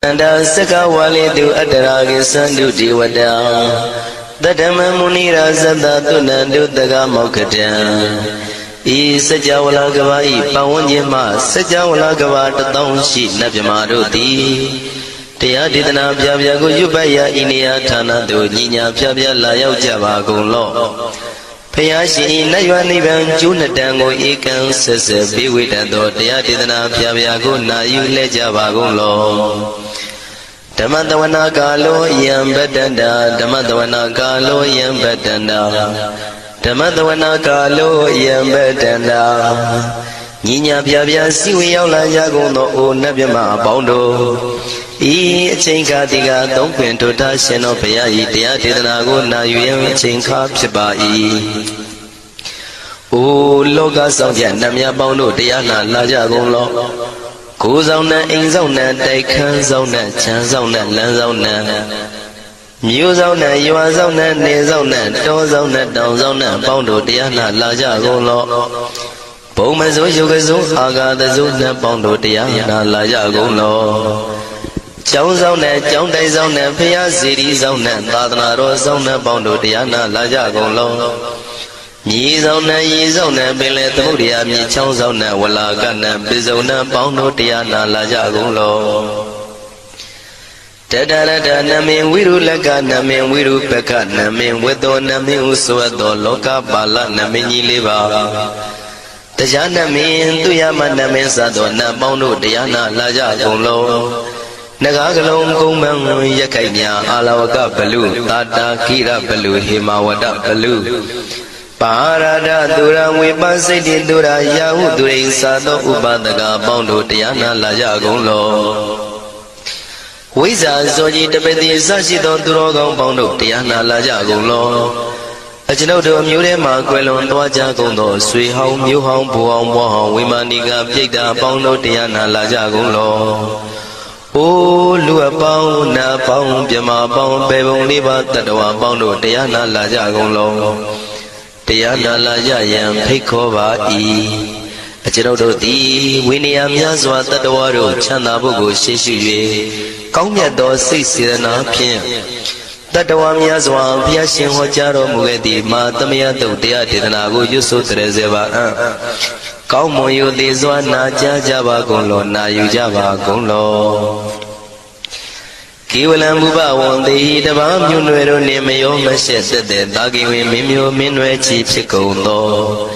Anda sekawali tu adara kisandu diwada Tadama muni rasa tuna du taga maukata I sejawala gawai pawanjima sejawala gawa tatang shi nabjamaruti Tia ditana pya ko yubaya iniya thana tu nyinya pya la yaw jaba gung lo Phaya shi na ywa niban chu natang ko ikan sese biwita do tia ditana pya ko na yu le jaba gung lo Dhammatawana kalo yam badanda Dhammatawana kalo yam badanda Dhammatawana kalo yam badanda Nyinya pya siwi yaw la ya gung do o nabjama paung do I chain ka tiga tong pin to ta shin no phaya yi tia tidana ko na yu yin chain kha phit ba yi O loka saung jan namya paung do tia na la ja gung lo Ko saung na ain saung na tai khan saung na chan saung na lan saung na Myu saung na ywa saung na ne saung na to saung na taung saung na paung do tia na la ja gung lo Bong ma so yu ka so aga ta so na paung do tia na la ja gung lo Chong saung na chong tai saung na phaya siri saung na thadana ro saung na paung do tia na la ja gung lo Nyi saung na yi saung na pin le thamudriya mi chong saung na wala ka na pisau na paung do tia na la ja gung lo Tadarata namin wiru laka namin wiru peka namin wedo namin uswado loka pala namin nyi le ba Taja namin tuyama namin sado na paung do tia na la ja gung lo Naga galong kong mang yakai nya alawaka balu tata kira balu himawada balu Parada dura wipa siti dura yahu during sado upadaga paung do tia na la ja gung lo Wisa soji tapeti sashi do duro gong paung do tia na la ja gung lo Ajinau do myu de ma kwai lon twa ja gung do sui haung myu haung bu haung bo haung wimani ka pyaita paung do tia na la ja gung lo O lua paung na paung pyama paung pe bong li ba tatwa paung do tia na la ja gung lo Tia na la ja yan phit kho ba I Ajinau do ti winiya mya swa tatwa do chanda bu ko shi shu yue Kaung myat do sait serana phyin Tatwa mya swa phaya shin ho ja ro mu ke ti ma tamaya tuk tia tidana ko yusu tere se ba Kaung mo yu ti swa na ja ja ba gung lo na yu ja ba gung lo Kiwalam buba won te taba myu nwe ro ne mayo ma shet tat de ta ki win min myo min nwe chi phit gung lo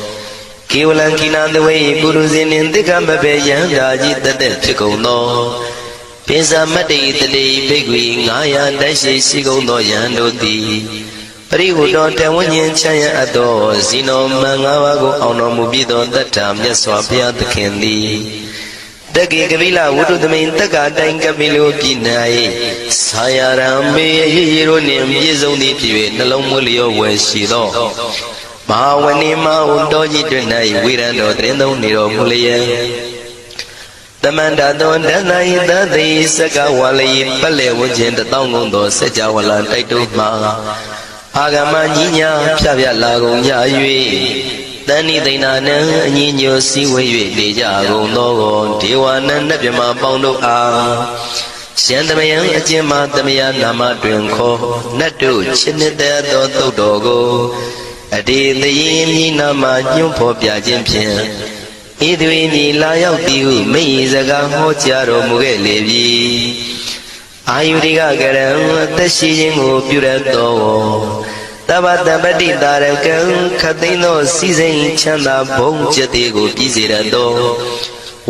Kiwalam kina twe puru sin nin tikka ma pe yan da ji tat de phit gung lo Pisa mati tati bigwi ngaya dashi shi gung lo yan do ti Pari hu do te wan yin chan yan ato Zino ma nga wa ko aung no mu pi do tatta myat swa phaya thakhin ti Taki kabila wudu thamin takka tain kabilu pi nai Saya rambe yi ro nin pi saung ti phit yue nalong mu lyo we shi do Ma wani ma un do ji twin nai wiran do trin thong ni ro mu lye Tamanda do danai dati saka wali pale wujin tatang gung do sejawala tai tu ma Agama nyinya phya la gung ya yue Tani taina na nyi nyo si we yue de ja gung do go Dewa na nabjama paung do a Syan tamayan ajin ma tamaya nama twin kho Natu chinit ta do tuk do go Adi tayi myi nama nyung pho pya jin phyin Ý tùy ni la yaw ti hu mei saka ho cha ro mu ke le pi Ayurika karam tashi yin ko pyu rat do Tabata pati tarakam khatain do si sain chanda bong chat te ko pi se rat do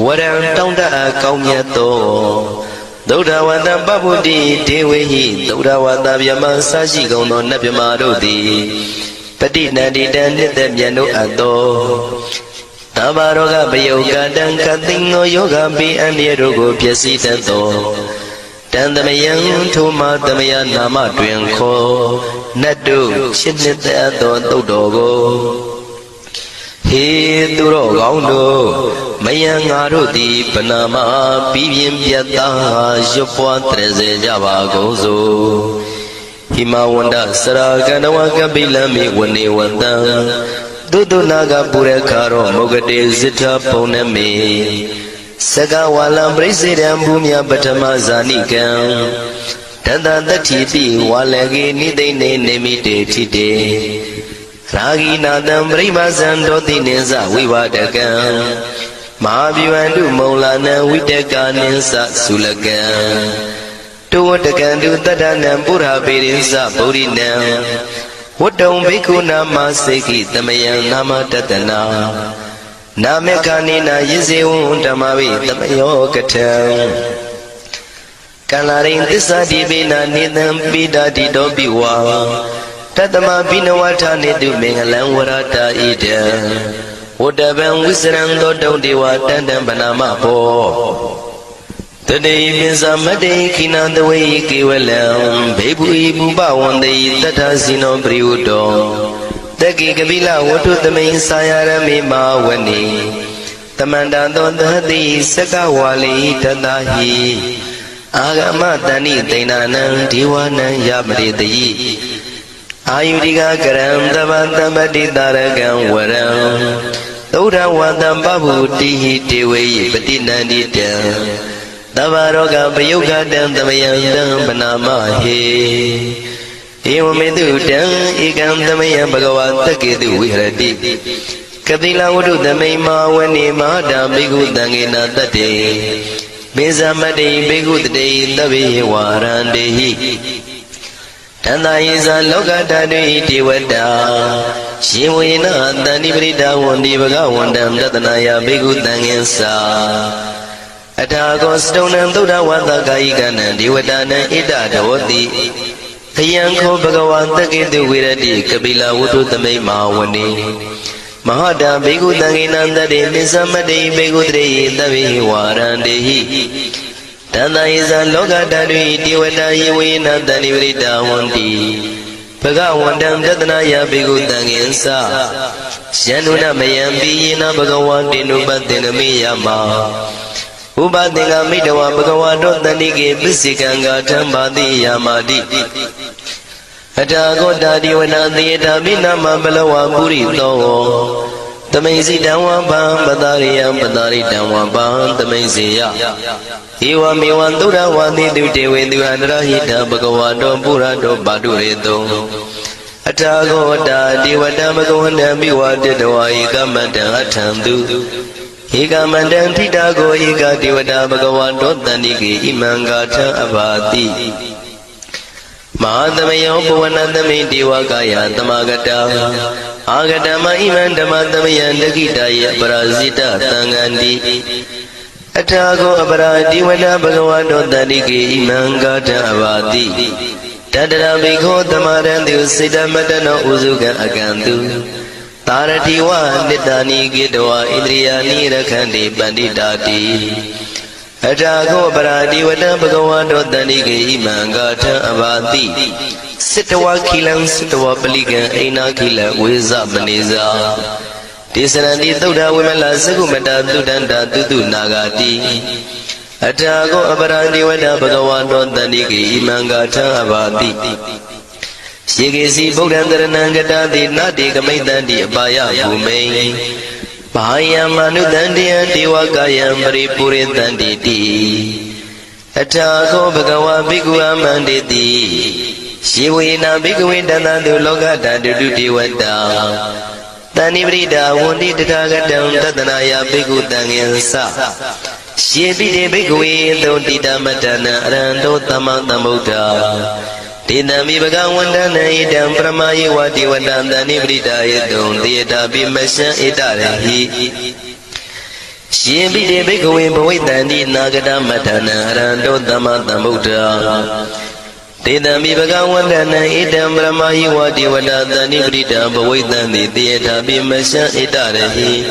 Waram taung ta kaung myat do Dodha wata paputi dewe hi Dodha wata pyama sa shi gung do nabhyama do ti Pati nadi tan nit ta myan do at do Tabaroga bayoga dan kating no yoga bi anye ro ko pyasi tat do Tan tamayan thuma tamaya nama twin kho Natu chinit ta do tuk do go He tu ro gaung do Maya nga ro ti panama pi pyin pyat ta yup pwa tre se ja ba gung so Himawanda sara kanawa kabila mi wane wanda Dudu naga pura karo mogate zita pauname Sagawalam President Bumya Patama Zanikam Tanda Tati Walagi Nidene Nemite Tite Ragi Nadam Bribazan Dotineza Vivadagam Mahavivandu Maulana Vitaka Ninsa Sulagam Tuwatakandu Tadanam Pura Pirinsa Purinam Wadam Bikuna Maseki Tamayan Nama Tatana Namekanina Yizeun Tamavi Tamayo Katam Kalarin Tisa Divina Nidam Pida Dido Biwa Tatama Binawata Nidu Mengalan Warata Ida Wadaban Wisran Dodon Dewa Tandam Banama Po Today Mizamade Kina the way Kiwalam Babu Ibuba one day Tatasino Briudo Dagi Gabila Watu the main Sayara Mima Wani Tamanda Don the Hadi Sakawali Tadahi Agama Dani Dainanan Diwana Yamri the Ayudiga Garam Davanta Badi Daragam Waram Toda Wadam Babu Tihi Tiwi Patina Dita Davaroga Bayoga Dam Damayandam Banama He Ewamedu Dam Igam Damaya Bhagavat Takedu Viradi Kabila Udu Damema Wani Mahadam Bigu Dangina Tate Bezamadi Bigu Day Davi Warandehi Tanda Isa Loga Dadu Tiwada Shiwina Dani Brida Wandi Bhagawandam Datanaya Bigu Danginsa Atago Stonam Duda Wanda Gaigana Diwadana Ida Dawati Tayanko Bhagawan Takidu Viradi Kabila Wudu Tame Mawani Mahada Bigu Danginanda De Nisamadi Bigu Dre Davi Warandehi Tanda Isa Loga Dadu Diwada Yiwina Dani Vrida Wandi Bhagawandam Datanaya Bigu Danginsa Shanuna Mayambi Yina Bhagawan Dinubatina Miyama Ubadinga Midawa Bhagavado Danike Bisikanga Tambadi Yamadi Atago Dadi Wanadi Damina Mambalawa Puri Towo Tamaisi Dawa Bam Badariam Badari Dawa Bam Tamaisia Iwa Miwandura Wani Dute Wenduandra Hita Bhagavado Purado Baduredo Atago Dadi Wadamagawanda Biwadawa Ikamata Atandu Ega Mandan Pitago Ega Divada Bhagawan Dotaniki Imangata Abati Mahadamayo Puvanandami Diwakaya Tamagata Agadama Imandamayan Dakitaya Parazita Tangandi Atago Abara Divada Bhagawan Dotaniki Imangata Abati Tadara Biko Tamaran Sita Matano Uzuka Agantu Taratiwa Nidani Gidwa Indriyani Rakhandi Banditati Atago Baradi Vada Bhagavado Danike Imangata Avati Sitawa Kilan Sitawa Paliga Aina Kila Wiza Maniza Tisarandi Tuda Wimala Sagumata Tudanda Tudu Nagati Atago Abaradi Vada Bhagavado Danike Imangata Avati Shigesi Bogdandarangata di Nadi Kamaitandi Abaya Bumei Bahaya Manu Dandiya Diwakayam Paripurintandi Di Atago Bhagawa Bhikkhu Amanditi Shiwina Bhikkhu Danadu Logata Dudu Diwata Tani Vrida Wundi Tatagatam Tatanaya Bhikkhu Danginsa Shibide Bhikkhu Dondita Matana Arando Tamatamutta Dinami Bhagawandana Idam Pramayi Wati Wadandani Vrida Yedon Diyata Bimasha Idarahi Shibide Bhikkhu Bhavitandi Nagada Matana Arando Tamatamutta Dinami Bhagawandana Idam Pramayi Wati Wadandani Vrida Bhavitandi Diyata Bimasha Idarahi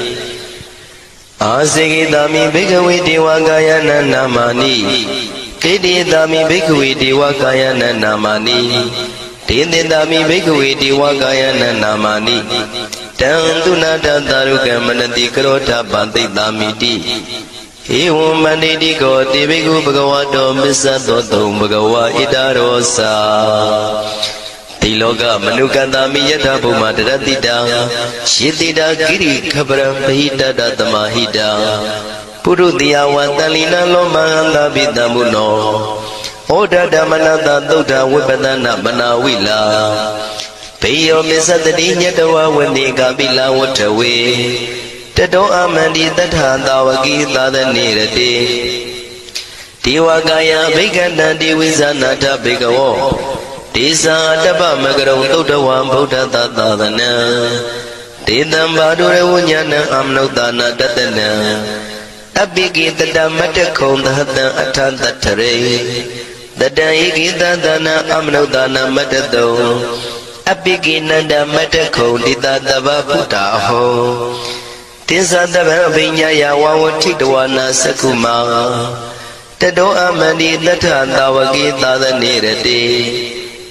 Asigi Dami Bhikkhu Diwakayana Namani Kedi Dami Bhikkhu Diwakayana Namani Tindi Dami Bhikkhu Diwakayana Namani Tantuna Tantaruka Manati Karota Banti Damiti Evam Manditi Koti Bhikkhu Bhagavato Misato Bhagava Idarosa Tiloka Manukandami Yata Puma Daratita Shitida Giri Kabram Pahita Datamahita ပုရုတိယဝတန်လီနလောမဟန္တာပိတံမုနောဩဒဓမ္မနတသုဒ္ဓဝိပဒနာမနာဝိလာဘေယောမစ္စတတိညတဝဝနေကပိလဝထဝေတတောအမန္တိတထသာဝကိသာသနေရတိဒေဝကာယဘိက္ခန္တံတိဝိဇာနာထဘေကဝောဒေဇာတပ္ပမကရုံသုဒ္ဓဝံဗုဒ္ဓသာသနံဒေတံဘာဒုရဝဉာဏံအမနုဿာနာတတနံအပိကိတတမတ္တခုံသဟတံအထသတ္ထရေတတံဧကိတသနာအမနုဿာနာမတ္တတုံအပိကိနန္ဒမတ္တခုံတိတတဗ္ဗဗုဒ္ဓဟောတိသတဗ္ဗအဘိညာယဝဝထိတဝနာသကုမာတတောအမန္တိတထသာဝကိသာသနေရတိ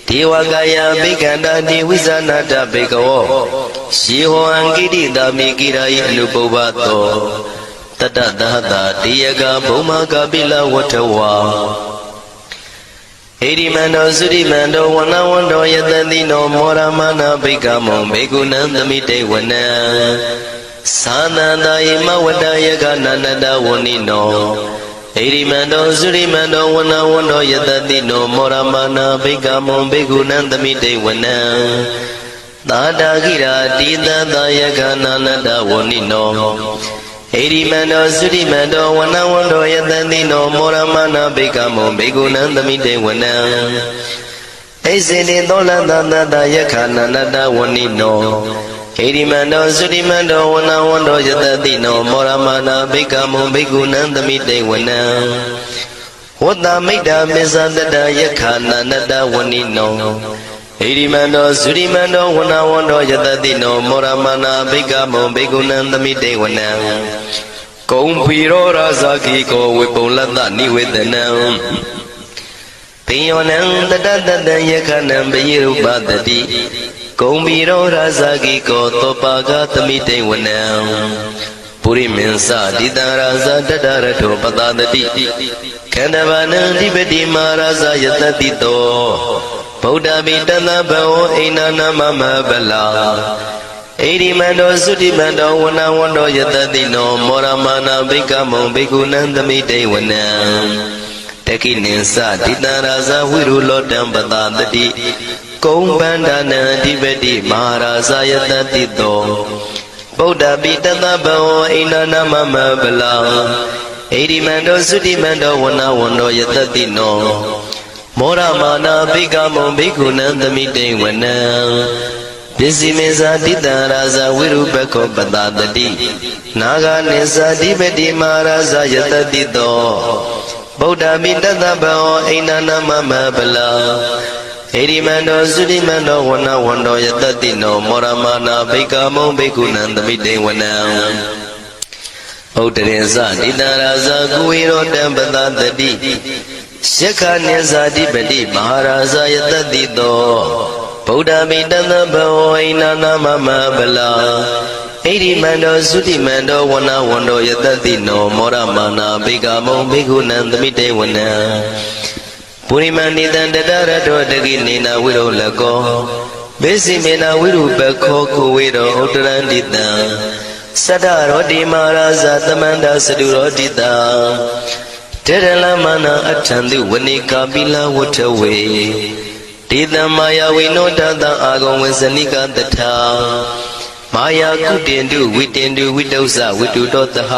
ဒေဝကာယဘိက္ခန္တာတိဝိဇာနာတဘေကဝောရှိဟောအံကိတိတာမိကိရာယအနုပုဗ္ဗတောတတသဟတာတေယကဘုံမကပိလဝထဝါဣရိမန္တောသုရိမန္တောဝနဝန္တောယတတိနောမောရမနာဘိက္ခမောဘေကုဏံသမိတေဝနံသာနန္တာယမဝတ္တယကနန္တဝဏိနောဣရိမန္တောသုရိမန္တောဝနဝန္တောယတတိနောမောရမနာဘိက္ခမောဘေကုဏံသမိတေဝနံသာတာခိရာတိတသာယကနန္တဝဏိနောဣရိမန္တောသုရိမန္တောဝနဝန္တောယတတိနောမောရမနာဘိက္ခမောဘေကုဏံသမိတေဝနံဣစေတိသောလသတတယခာနန္တဝဏိနောဣရိမန္တောသုရိမန္တောဝနဝန္တောယတတိနောမောရမနာဘိက္ခမောဘေကုဏံသမိတေဝနံဝတ္တမိတ္တမစ္ဆတတယခာနန္တဝဏိနောဣရိမန္တောသုရိမန္တောဝနဝန္တောယတတိနောမောရမနာဘိက္ခမောဘေကုဏံသမိတေဝနံကုံဖီရောရာဇာကိကောဝေပုံလတ္တနိဝေဒနံပိယောနံတတတတံယခနံပိယုပတတိကုံဖီရောရာဇာကိကောသောပါကသမိတေဝနံပုရိမင်းစတိတံရာဇာတတရထောပတတတိခန္ဓဘာနံဓိပတိမာရာဇာယတတိတောဗုဒ္ဓမိတသဗ္ဗဝအိနာနမမဗလာဣရိမန္တောသုတိမန္တောဝနဝန္တောယတတိနောမောရမနာဘိက္ခမောဘေကုဏံသမိတေဝနံတခိနိသတိတံရာဇဝိရုလောတံပတတတိကုံပန္ဒနာအဓိပတိမဟာရာဇယတတိတောဗုဒ္ဓပိတသဗ္ဗဝအိနာနမမဗလာဣရိမန္တောသုတိမန္တောဝနဝန္တောယတတိနောမောရမနာဘိက္ခမောဘေကုဏံသမိတေဝနံပစ္စည်းမေဇာတိတံရာဇဝိရုပခောပတတတိနာဂာနိသဓိပတိမဟာရာဇယတတိတောဗုဒ္ဓမိတသဗ္ဗဝအိနာနမမဗလာဣရိမန္တောသုတိမန္တောဝနဝန္တောယတတိနောမောရမနာဘိက္ခမောဘေကုဏံသမိတေဝနံဥဒ္ဒရေဇတိတံရာဇကုဝေရောတံပတတတိယက္ခနိသဓိပတိမဟာရာဇယတတိတောဗုဒ္ဓမိတသဗ္ဗဝအိနာနမမဗလာဣရိမန္တောသုတိမန္တောဝနဝန္တောယတတိနောမောရမနာဘိက္ခမောဘေကုဏံသမိတေဝနံပုရိမဏိတံတတရတောတကိနေနာဝိရောလကောဘေစီမေနာဝိရုပခောကုဝေရောဥတ္တရန္တိတံသတ္တရောတိမဟာရာဇသမန္တသတုရောတိတံတေရလမနာအထံတိဝနိကာပိလဝထဝေဒေတံမာယဝိနောတတံအာဂုံဝေဇနိကတထာမာယာကုတင်တုဝိတင်တုဝိတုဇဝိတုတောတဟ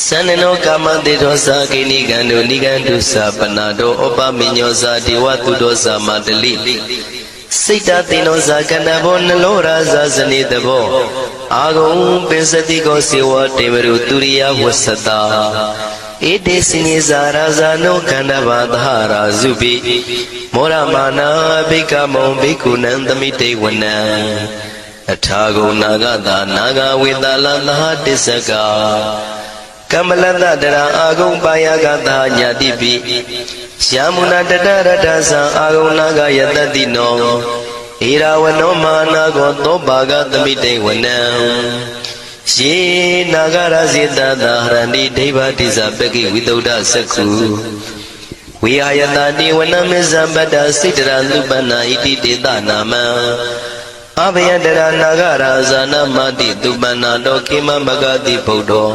သန္နနောကာမတေသောသာကိနိကံတုနိကံတုသပနာတောဩပမိညောသာဒေဝတုတောသာမတလိစိတ်တသိနောသာကန္တဘောနလောရာဇာဇနိတဘောအာဂုံပင်စတိကောစေဝတေဝရုတုရိယဝသတာဣတိစိနိဇာရာဇာနောခန္ဓဘာသဟရာဇုပိမောရမနာဘိက္ခမောဘိက္ခုနံသမိတေဝနံအထာဂုဏနာဂတာနာဂဝေတလသဟတစ္စကကမလတတရာအာဂုံပါယကတာညာတိပိယာမုနာတတရတသံအာဂုံနာဂယတတိနောဣရာဝနောမာနာကောသောပါကသမိတေဝနံယေနာဂရဇေတသာဟရဏိဒိဗ္ဗတိဇပကိဝိသုဒ္ဓသက္ခုဝိဟာယတတိဝနမေဇံပတ္တစိတ္တရလူပနာဣတိတေတနာမံအဘယတရနာဂရာဇာနမတိတုပနာတောကိမမဂတိဗုဒ္ဓော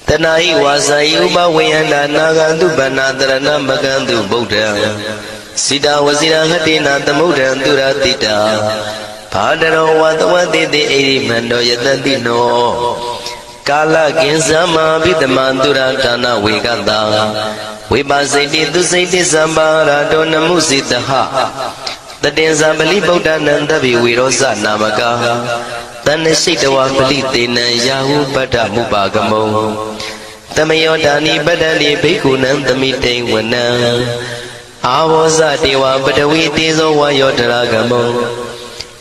တဏှာဤဝါစာဤဥပဝေယန္တာနာဂန္တုဗန္နာတရဏမကံတုဗုဒ္ဓံစိတာဝစီရဟတိနာသမုဒ္ဒံသူရတိတာဘာတရောဝတဝတိတိဣရိမန္တောယတတိနောကာလကိဉ္စမဘိတမံသူရဌာနဝေကတာဝိပါစိတိသူစိတိသမ္ပါရာတောနမုစိတဟတတေဇံပလိဗုဒ္ဓနံတဗိဝေရောဇနာမကာတဏ္ဏရှိတဝပလိတေနံယာဟုပတ္ထမုပါကမုံတမယောဒာနိပတ္တလိဘိက္ခုနံသမိတိဝနံအာဝောဇတေဝပတဝီတေဇောဝါယောတရာကမုံ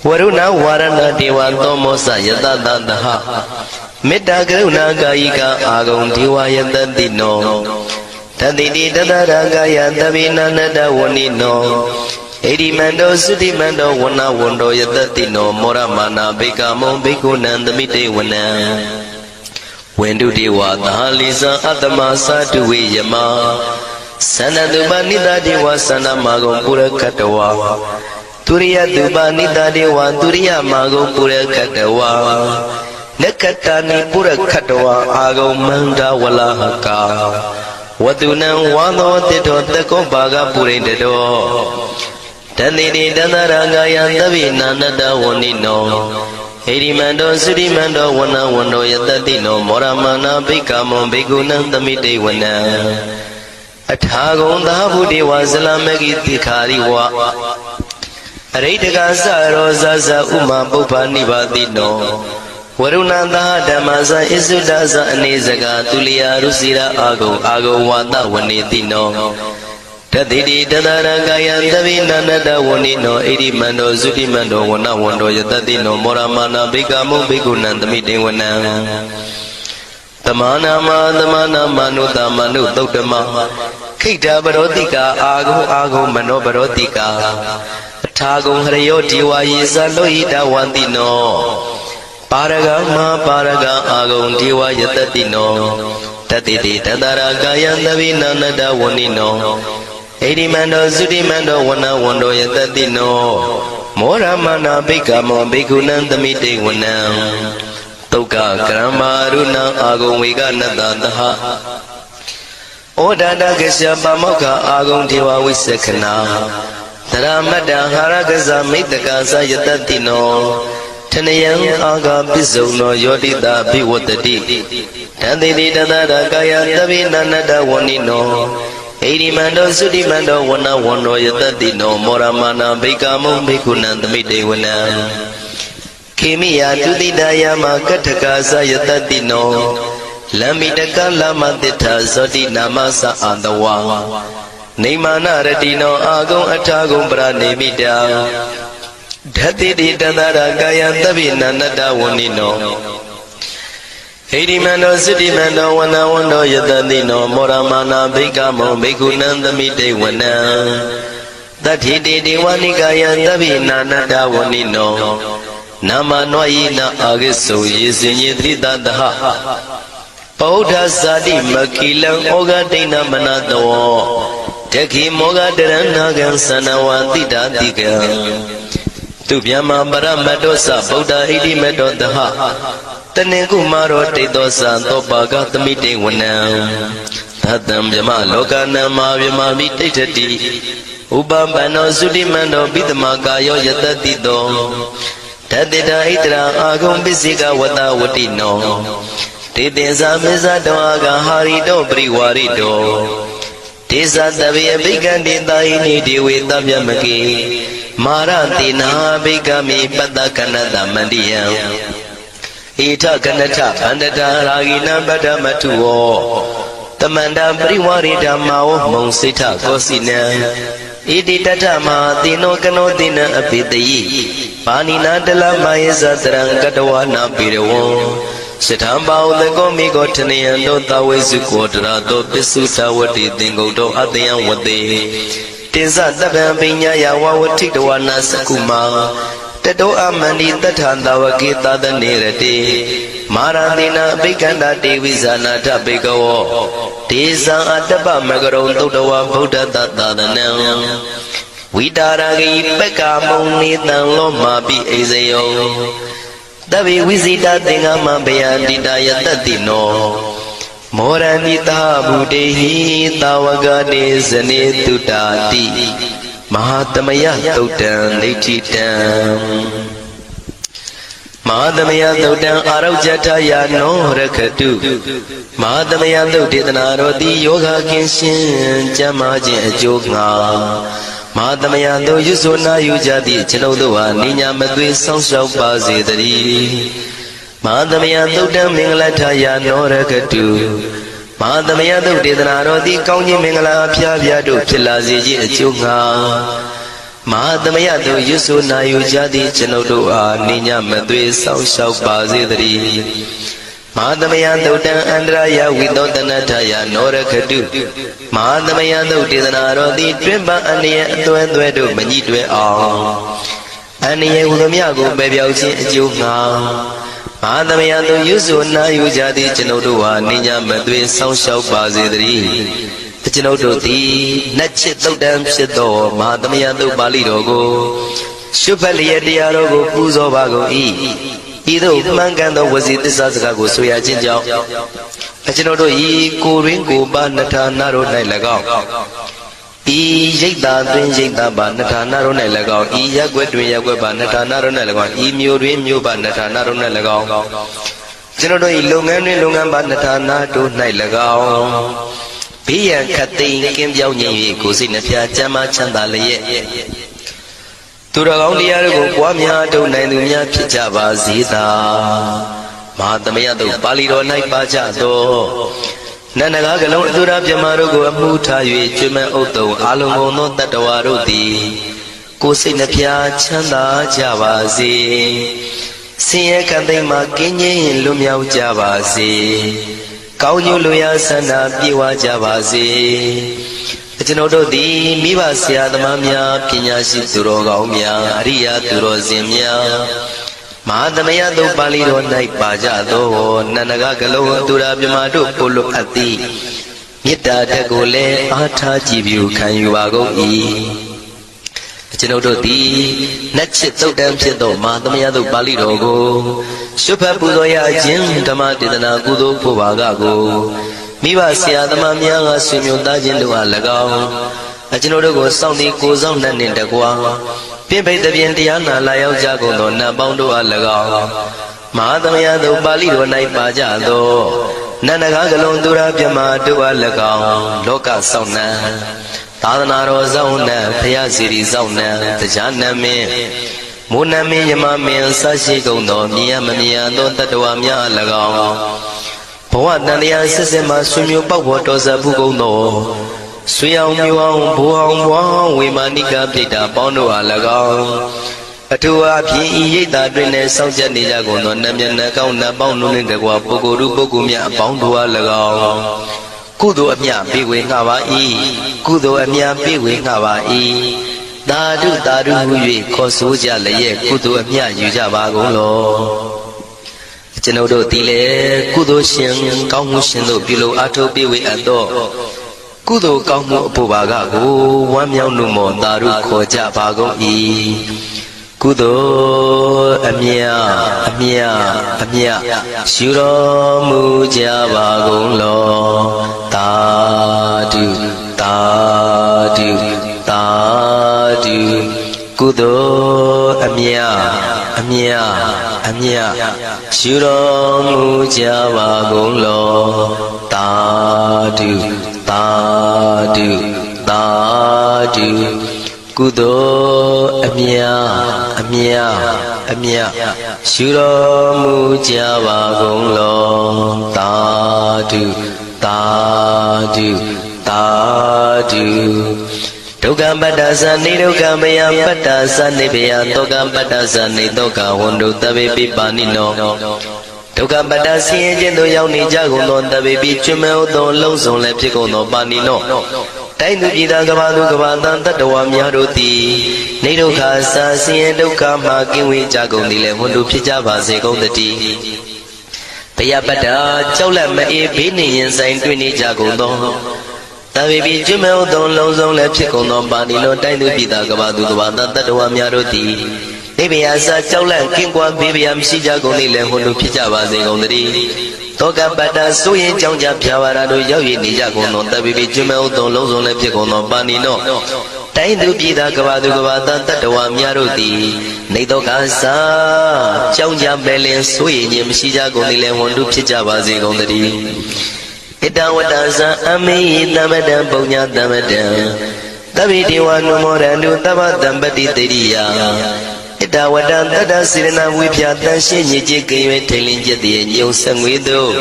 ဝရုဏဝါရဏတေဝသောမောစယတတတဟမေတ္တာကရုဏာကာယိကအာဂုံဒေဝယတတိနောတတိတိတတရာကာယသဗ္ဗိနာနတဝနိနောဣရိမန္တောသုတိမန္တောဝနဝန္တောယတတိနောမောရမာနာဘိကမုံဘိက္ခုနံသမိတေဝနံဝန္တုတေဝသာလိဇံအတ္တမသာတုဝေယမသန္နတုပနိတတေဝသန္နမာဂုံပုရခတဝါသူရိယတုပနိတတေဝသူရိယမာဂုံပုရခတဝါနက္ခတာနိပုရခတဝါအာဂုံမန္တဝလဟကာဝတုနံဝါသောတိတောတကောဘာဂပုရိတတောတတိတိတတရာဂယသဗ္ဗိနာနတဝနိနောဣရိမန္တောသုတိမန္တောဝနဝန္တောယတတိနောမောရမာနာဘိက္ခမောဘိက္ခုနံသမိတေဝနံအထာဂုံသာဘုဒေဝဇလမဂိတိခာရိဝအရိတကသရောဇဇဥမာပုပ္ပနိဗ္ဗာတိနောဝရုဏသာဓမ္မဇဣစုဒဇအနေစကသူလျာရုစီရာအာဂုံဝါတဝနေတိနောတတိတိတတရကာယသဗ္ဗိနန္တဝနိနောဣရိမန္တောသုတိမန္တောဝနဝန္တောယတတိနောမောရမာနာဘိက္ခမုံဘိက္ခုနံသမိတေဝနံသမာနာမနုတမနုသုတ်တမခိတ္တပရောတိကာအာဂုံမနောပရောတိကာအထာဂုံဟရယောဒီဝါယေဇလောဟိတဝန္တိနောပါရဂမပါရဂအာဂုံဒီဝါယတတိနောတတိတိတတရာကာယသဗ္ဗိနာနတဝနိနောဣရိမန္တောသုတိမန္တောဝနဝန္တောယတတိနောမောရမနာဘိက္ခမောဘိက္ခုနံသမိတေဝနံတုက္ကကရမရုဏအာဂုံဝေကနတသဟဩဒတကစ္စပမောက္ခအာဂုံဒေဝဝိသခနာသရမတ္တဟာရကဇမိတ္တကသယတတိနောထနယံအာဂပိစုံနောယောတိတာဘိဝတ္တိတံတိတိတတရကာယသဗ္ဗိနာနတဝနိနောဣရိမန္တောသုတိမန္တောဝနဝန္တောယတတိနောမောရမာနာဘိက္ခမုံဘိက္ခုနံသမိတေဝနံခေမိယာတုတိတယမကတ္ထကာသယတတိနောလမ္မိတကလမတိထဇောတိနာမသအာတဝါနေမာနရတိနောအာဂုံအထာဂုံပရနေမိတာဓတိတိတတရကာယသဗ္ဗိနာနတဝနိနောဣရိမန္တောသုတိမန္တောဝနဝန္တောယတတိနောမောရမာနာဘိက္ခမောဘိက္ခုနံသမိတေဝနံတတိတိဒေဝနိကာယသဗ္ဗိနာနတဝနိနောနာမနောယိနာအာဂိစုယေစင်ယေတိတတဟဗုဒ္ဓဇာတိမခိလံဩဃဒိဏမနတောတခိမောဃတရဏဂံသနဝတိတာတိကံသူဗျမပရမတ္တောသဗုဒ္ဓဣတိမတ္တောတဟတနေကုမာရောတိတောသသောပါကသမိတေဝနံသတံဗျမလောကနံမာဗျမမိတိဋ္ဌတိဥပပန္နောသုတိမန္တောပိတမကာယောယတတိတောတတိတာဣတရာအာဂုံပစ္စေကဝတဝတိနောတေတေဇာမေဇတောအာဂဟာရိတောပရိဝါရိတောတေဇာတဗေအဘိကံတေတာဟိနိဒေဝေတဗျမကေမာရတိနာဘိကမိပတ္တကနတမန္တိယံဣထကနထဗန္တတာရာဂိနံပတ္တမထုဝောတမန္တပရိဝါရိဓမ္မာဝမုံစိထကောစီနံဣတိတထမဟာတိနောကနောတိနံအပိတယိပါဏိနာတလမယေဇသရံကတဝနာပိရဝံစထံပါဥတကောမိကောထနယံတောတဝိစုကောတရာတောပစ္စုသဝတိသင်္ကုတ်တောအတယံဝတေတေဇတပံပိညာယဝဝထိတဝနာစကုမာတတောအမန္တိတထံတဝကေသတနေရတိမာရတိနာအဘိကန္တာတေဝိဇာနာထဘေကဝောဒေဇံအတ္တပမကရုံသုတ္တဝဗုဒ္ဓတသာသနံဝိတာရဂိပက္ခမုံနေတံလောမာပိအိဇယောတဗိဝိဇိတသင်္ဃမဘယန္တိတယတတိနော မောရဏိတာဘုဒေဟိတာဝကတေဇနေတုတာတိမဟာသမယသုတ်တံဒိဋ္ဌိတံမဟာသမယသုတ်တံအာရုဇ္ဇထယာနောရခတုမဟာသမယသုတ်ဒေသနာတော်တိယောဂကင်းရှင်ကျမ်းမာခြင်းအကျိုးငှာမဟာသမယသုတ်ရွဆိုနာယူကြသည့်ကျွန်ုပ်တို့ဟာနိညာမသွေဆောင်းလျှောက်ပါစေတည်းမဟာသမယသုတ်တံမင်္ဂလထယာနောရခတုမဟာသမယသုတ်ဒေသနာတော်သည်ကောင်းခြင်းမင်္ဂလာအဖျားဖျားတို့ဖြစ်လာစေခြင်းအကျိုးငှာမဟာသမယသုတ်ရွဆိုနာယူကြသည့်ကျွန်ုပ်တို့အားနိညာမသွေဆောင်းလျှောက်ပါစေတည်းမဟာသမယသုတ်တံအန္တရာယဝိသောတနထယာနောရခတုမဟာသမယသုတ်ဒေသနာတော်သည်တွင်ပန်းအန္တရာယ်အသွဲသွဲတို့မညှိတွဲအောင်အန္တရာယ်ဟူသည်များကိုပယ်ပြောက်ခြင်းအကျိုးငှာမဟာသမယသုတ်ရွဆိုနာယူကြသည့်ကျွန်ုပ်တို့အားနိညာမသွေဆောင်းလျှောက်ပါစေတည်းကျွန်ုပ်တို့သည်နတ်ချစ်သုတ်တံဖြစ်သောမဟာသမယသုတ်ပါဠိတော်ကိုရှုဖတ်လျက်တရားတော်ကိုပူဇော်ပါကုန်၏ဤသို့မှန်ကန်သောဝစီသစ္စာစကားကိုဆိုရခြင်းကြောင့်ကျွန်ုပ်တို့ဤကိုရင်းကိုပါနထာနာတို့၌၎င်းဤရိတ်တာတွင်ရိတ်တာပါနထာနာတို့၌၎င်းဤရက်ွက်တွင်ရက်ွက်ပါနထာနာတို့၌၎င်းဤမျိုးတွင်မျိုးပါနထာနာတို့၌၎င်းကျွန်ုပ်တို့ဤလုပ်ငန်းတွင်လုပ်ငန်းပါနထာနာတို့၌၎င်းဘေးရန်ခတ်သိမ်းကင်းပြောင်းခြင်း၍ကိုယ်စိတ်နှဖျားကျမ်းမာချမ်းသာလျက်သူတော်ကောင်းတရားတို့ကိုပွားများထုတ်နိုင်သူများဖြစ်ကြပါစေသာမဟာသမယသုတ်ပါဠိတော်၌ပါကြသောနန္ဒကားကလုံးအသူရပြမတို့ကိုအမှုထား၍ကျွမ်းမဥတုံအာလုံကုန်သောတတ္တဝါတို့သည်ကိုယ်စိတ်နှဖျားချမ်းသာကြပါစေဆင်းရဲခတ်သိမ်းမှကင်းခြင်းလွတ်မြောက်ကြပါစေကောင်းကျိုးလူရဆန္ဒပြေဝကြပါစေကျွန်ုပ်တို့သည်မိဘဆရာသမားများပညာရှိသူတော်ကောင်းများအရိယာသူတော်စင်များမဟာသမယသုတ်ပါဠိတော်၌ပါကြသောနန္ဒကကလုံးအတူရာမြမတို့ကိုလိုအပ်သည်မေတ္တာတက်ကိုလည်းအားထားကြည်ပြုခံယူပါကုန်၏ကျွန်ုပ်တို့သည်နတ်ချစ်သုတ်တံဖြစ်သောမဟာသမယသုတ်ပါဠိတော်ကိုရှုဖတ်ပူဇော်ရခြင်းဓမ္မဒေသနာကုသိုလ်ဖို့ပါကကိုမိဘဆရာသမားများကဆွေမျိုးသားချင်းတို့အား၎င်းကျွန်ုပ်တို့ကိုစောင့်တည်ကိုယ်ဆောင်နှင့်တကွာပြပိတ်တပြင်တရားနာလာရောက်ကြကုန်သောနတ်ပေါင်းတို့အား၎င်းမဟာသမယသုတ်ပါဠိတော်၌ပါကြသောနန္ဒကားကလုံးသူရပြမတို့အား၎င်းလောကဆောင်နှံသာသနာတော်ဆောင်နှံဖရာစီရီဆောင်နှံတရားနာမင်းမိုးနမင်းယမမင်းဆရှိကုန်သောမြင်ရမမြင်သောတတ္တဝါများအား၎င်းဘဝတန်တရားဆက်ဆက်မှဆွေမျိုးပေါက်ပေါ်တော်ဆက်ဘူးကုန်သောဆွေအောင်မျိုးအောင်ဘိုးအောင်ဘွားဝေမာနိကပြိတ္တာပေါင်းတို့အား၎င်းအထူးအဖြစ်ဤရိတ်တာတွင်နဲ့စောင့်ကြနေကြကုန်သောနတ်မြတ်နတ်ကောင်းနတ်ပေါင်းတို့နှင့်တကွာပုဂ္ဂိုလ်ပုဂ္ဂိုလ်များအပေါင်းတို့အား၎င်းကုသိုလ်အမြပေးဝေငှပါ၏ကုသိုလ်အမြပေးဝေငှပါ၏သာဓုသာဓုဟု၍ခေါ်ဆိုကြလျက်ကုသိုလ်အမြယူကြပါကုန်လောကျွန်ုပ်တို့သည်လည်းကုသိုလ်ရှင်ကောင်းမှုရှင်တို့ပြုလို့အထောက်ပေးဝေအပ်သောကုသိုလ်ကောင်းမှုအဖို့ပါကကိုဝမ်းမြောက်မှုမောသာဓုခေါ်ကြပါကုန်၏ကုသိုလ်အမြရှုတော်မူကြပါကုန်လောသာဓုသာဓုသာဓုကုသိုလ်အမြရှုတော်မူကြပါကုန်လောသာဓုသာဓုသာဓုကုသိုလ်အမြရှုတော်မူကြပါကုန်လောသာဓုသာဓုသာဓုဒုက္ခပတ္တသနိဒုက္ခမယပတ္တသနိဗယတောကပတ္တသနိတောကဝန္တုတဗေပိပါဏိနောဒုက္ခပတ္တဆင်းရဲခြင်းတို့ရောက်နေကြကုန်သောတဗေပိကျွမ်းမဲ့သောလုံးစုံလည်းဖြစ်ကုန်သောပါဏိနောတိုင်းသူပြည်သားကဘာသူကဘာတန်တတ္တဝါများတို့သည်နေဒုက္ခစာဆင်းရဲဒုက္ခမှကင်းဝေးကြကုန်သည်လည်းဝန္တုဖြစ်ကြပါစေကုန်သတည်းဘယပတ္တကြောက်လန့်မအေးဘေးနေရင်ဆိုင်တွေ့နေကြကုန်သောတဗေပိကျွမ်းမဲ့သောလုံးစုံလည်းဖြစ်ကုန်သောပါဏိနောတိုင်းသူပြည်သားကဘာသူကဘာတန်တတ္တဝါများတို့သည်နေဗျာစာကြောက်လန့်ကင်းကွာဘေးဗျာမရှိကြကုန်သည်လည်းဝန္တုဖြစ်ကြပါစေကုန်သတည်း တောကပတ္တဆိုရင်ကြောင့်ကြဖြာဝါရတို့ရောက်ရည်နေကြကုန်သောတပိပိကျွမဲဥသောလုံးစုံလည်းဖြစ်ကုန်သောပါဏိနောတိုင်းသူပြည်သားကဘာသူကဘာသားတတ္တဝါများတို့သည်နေတော့ကစားကြောင့်ကြမဲ့လင်ဆိုရင်ခြင်းမရှိကြကုန်သည်လည်းဝန်တုဖြစ်ကြပါစေကုန်သတည်းဣတဝတ္တဇံအမေတမတံပုံညာတမတံသဗ္ဗေဒေဝနုမောရန္တုသဗ္ဗတံပတိတေရိယဣတဝတ္တတတ္တစေရနာဝိဖြာတန်ရှင်းညစ်ကြေးကင်၍ထိန်လင်းကျက်တည်းညုံဆက်ငွေတို့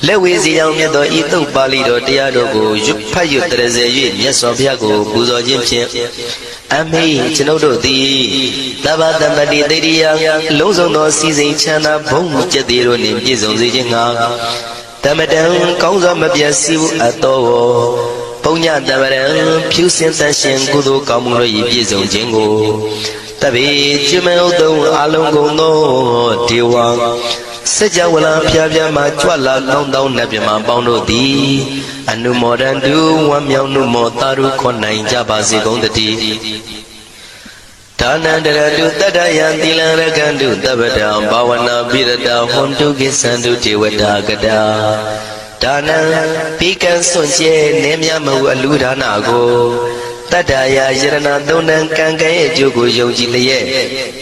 လက်ဝေစီကြောင့်မြတ်သောဤသုတ်ပါဠိတော်တရားတော်ကိုရွတ်ဖတ်ရွတ်တရစေ၍မြတ်စွာဘုရားကိုပူဇော်ခြင်းဖြင့်အမေကျွန်ုပ်တို့သည်သဗ္ဗတံပတိတေရိယလုံးစုံသောစီစဉ်ချမ်းသာဘုံကျက်တည်းတို့နှင့်ပြည့်စုံစေခြင်းငှာတမတံကောင်းစွာမပြတ်စီဘူးအတော်ပုံညတမရံဖြူစင်တန်ရှင်ကုသိုလ်ကောင်းမှုတို့၏ပြည့်စုံခြင်းကိုတပိကျွမဲဥတုံအလုံးကုန်သောဒေဝစัจ java လာဖျားဖျားမှာကြွလာကောင်းတောင်းနှပြမပေါင်းတို့သည်အနုမောဒန္တုဝမ်းမြောက်နှုမောတာရုခွန်နိုင်ကြပါစေကုန်တည်းဒါနန္တရတုတတ္တယံသီလရကန္တုတပ္ပတံဘာဝနာပိရတဟွန်တုကိသန္တုဒေဝတာကတာဒါနံပိကံစွန့်ကျဲနေမြမဟုအလူဒါနာကိုတတ္တယာယရဏသုံးတန်ကံကံရဲ့အကျိုးကိုယုံကြည်လျက်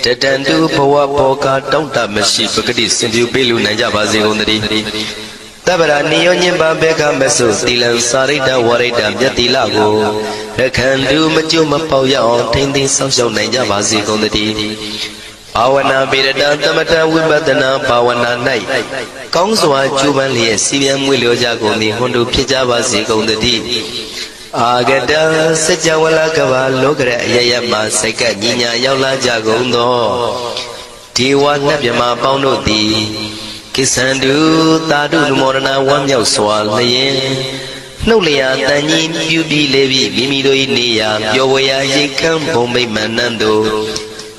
တတန္တုဘဝဘောကတောင့်တမရှိပဂတိစင်ပြုပေးလူနိုင်ကြပါစေကုန်သတည်းတပ္ပရာနိယောညင်ပါဘေကမဆုသီလံစာရိတ္တဝရိတ္တမြတ်တိလကိုရခန္တုမကျွမပေါရအောင်ထိမ့်သိမ်းဆောင်ရှောက်နိုင်ကြပါစေကုန်သတည်းဘာဝနာပေရတသမထဝိပဿနာဘာဝနာ၌ကောင်းစွာကျူးပန်းလျက်စီပြန်မွေလျောကြကုန်သည်ဟွန်တို့ဖြစ်ကြပါစေကုန်သတည်းအာဂတစัจ java လာကဘာလောကရအယယမှာစိတ်ကညီညာရောက်လာကြကုန်သောဒေဝနှက်မြမပေါင်းတို့သည်ကိသန္တုသာဓုနမောဒနာဝမ်းမြောက်စွာလျင်နှုတ်လျာတန်ကြီးပြုပြီးလေပြီးမိမိတို့၏နေရာပျော်ဝေရာရိတ်ခမ်းဘုံမိတ်မှန်နှံ့တို့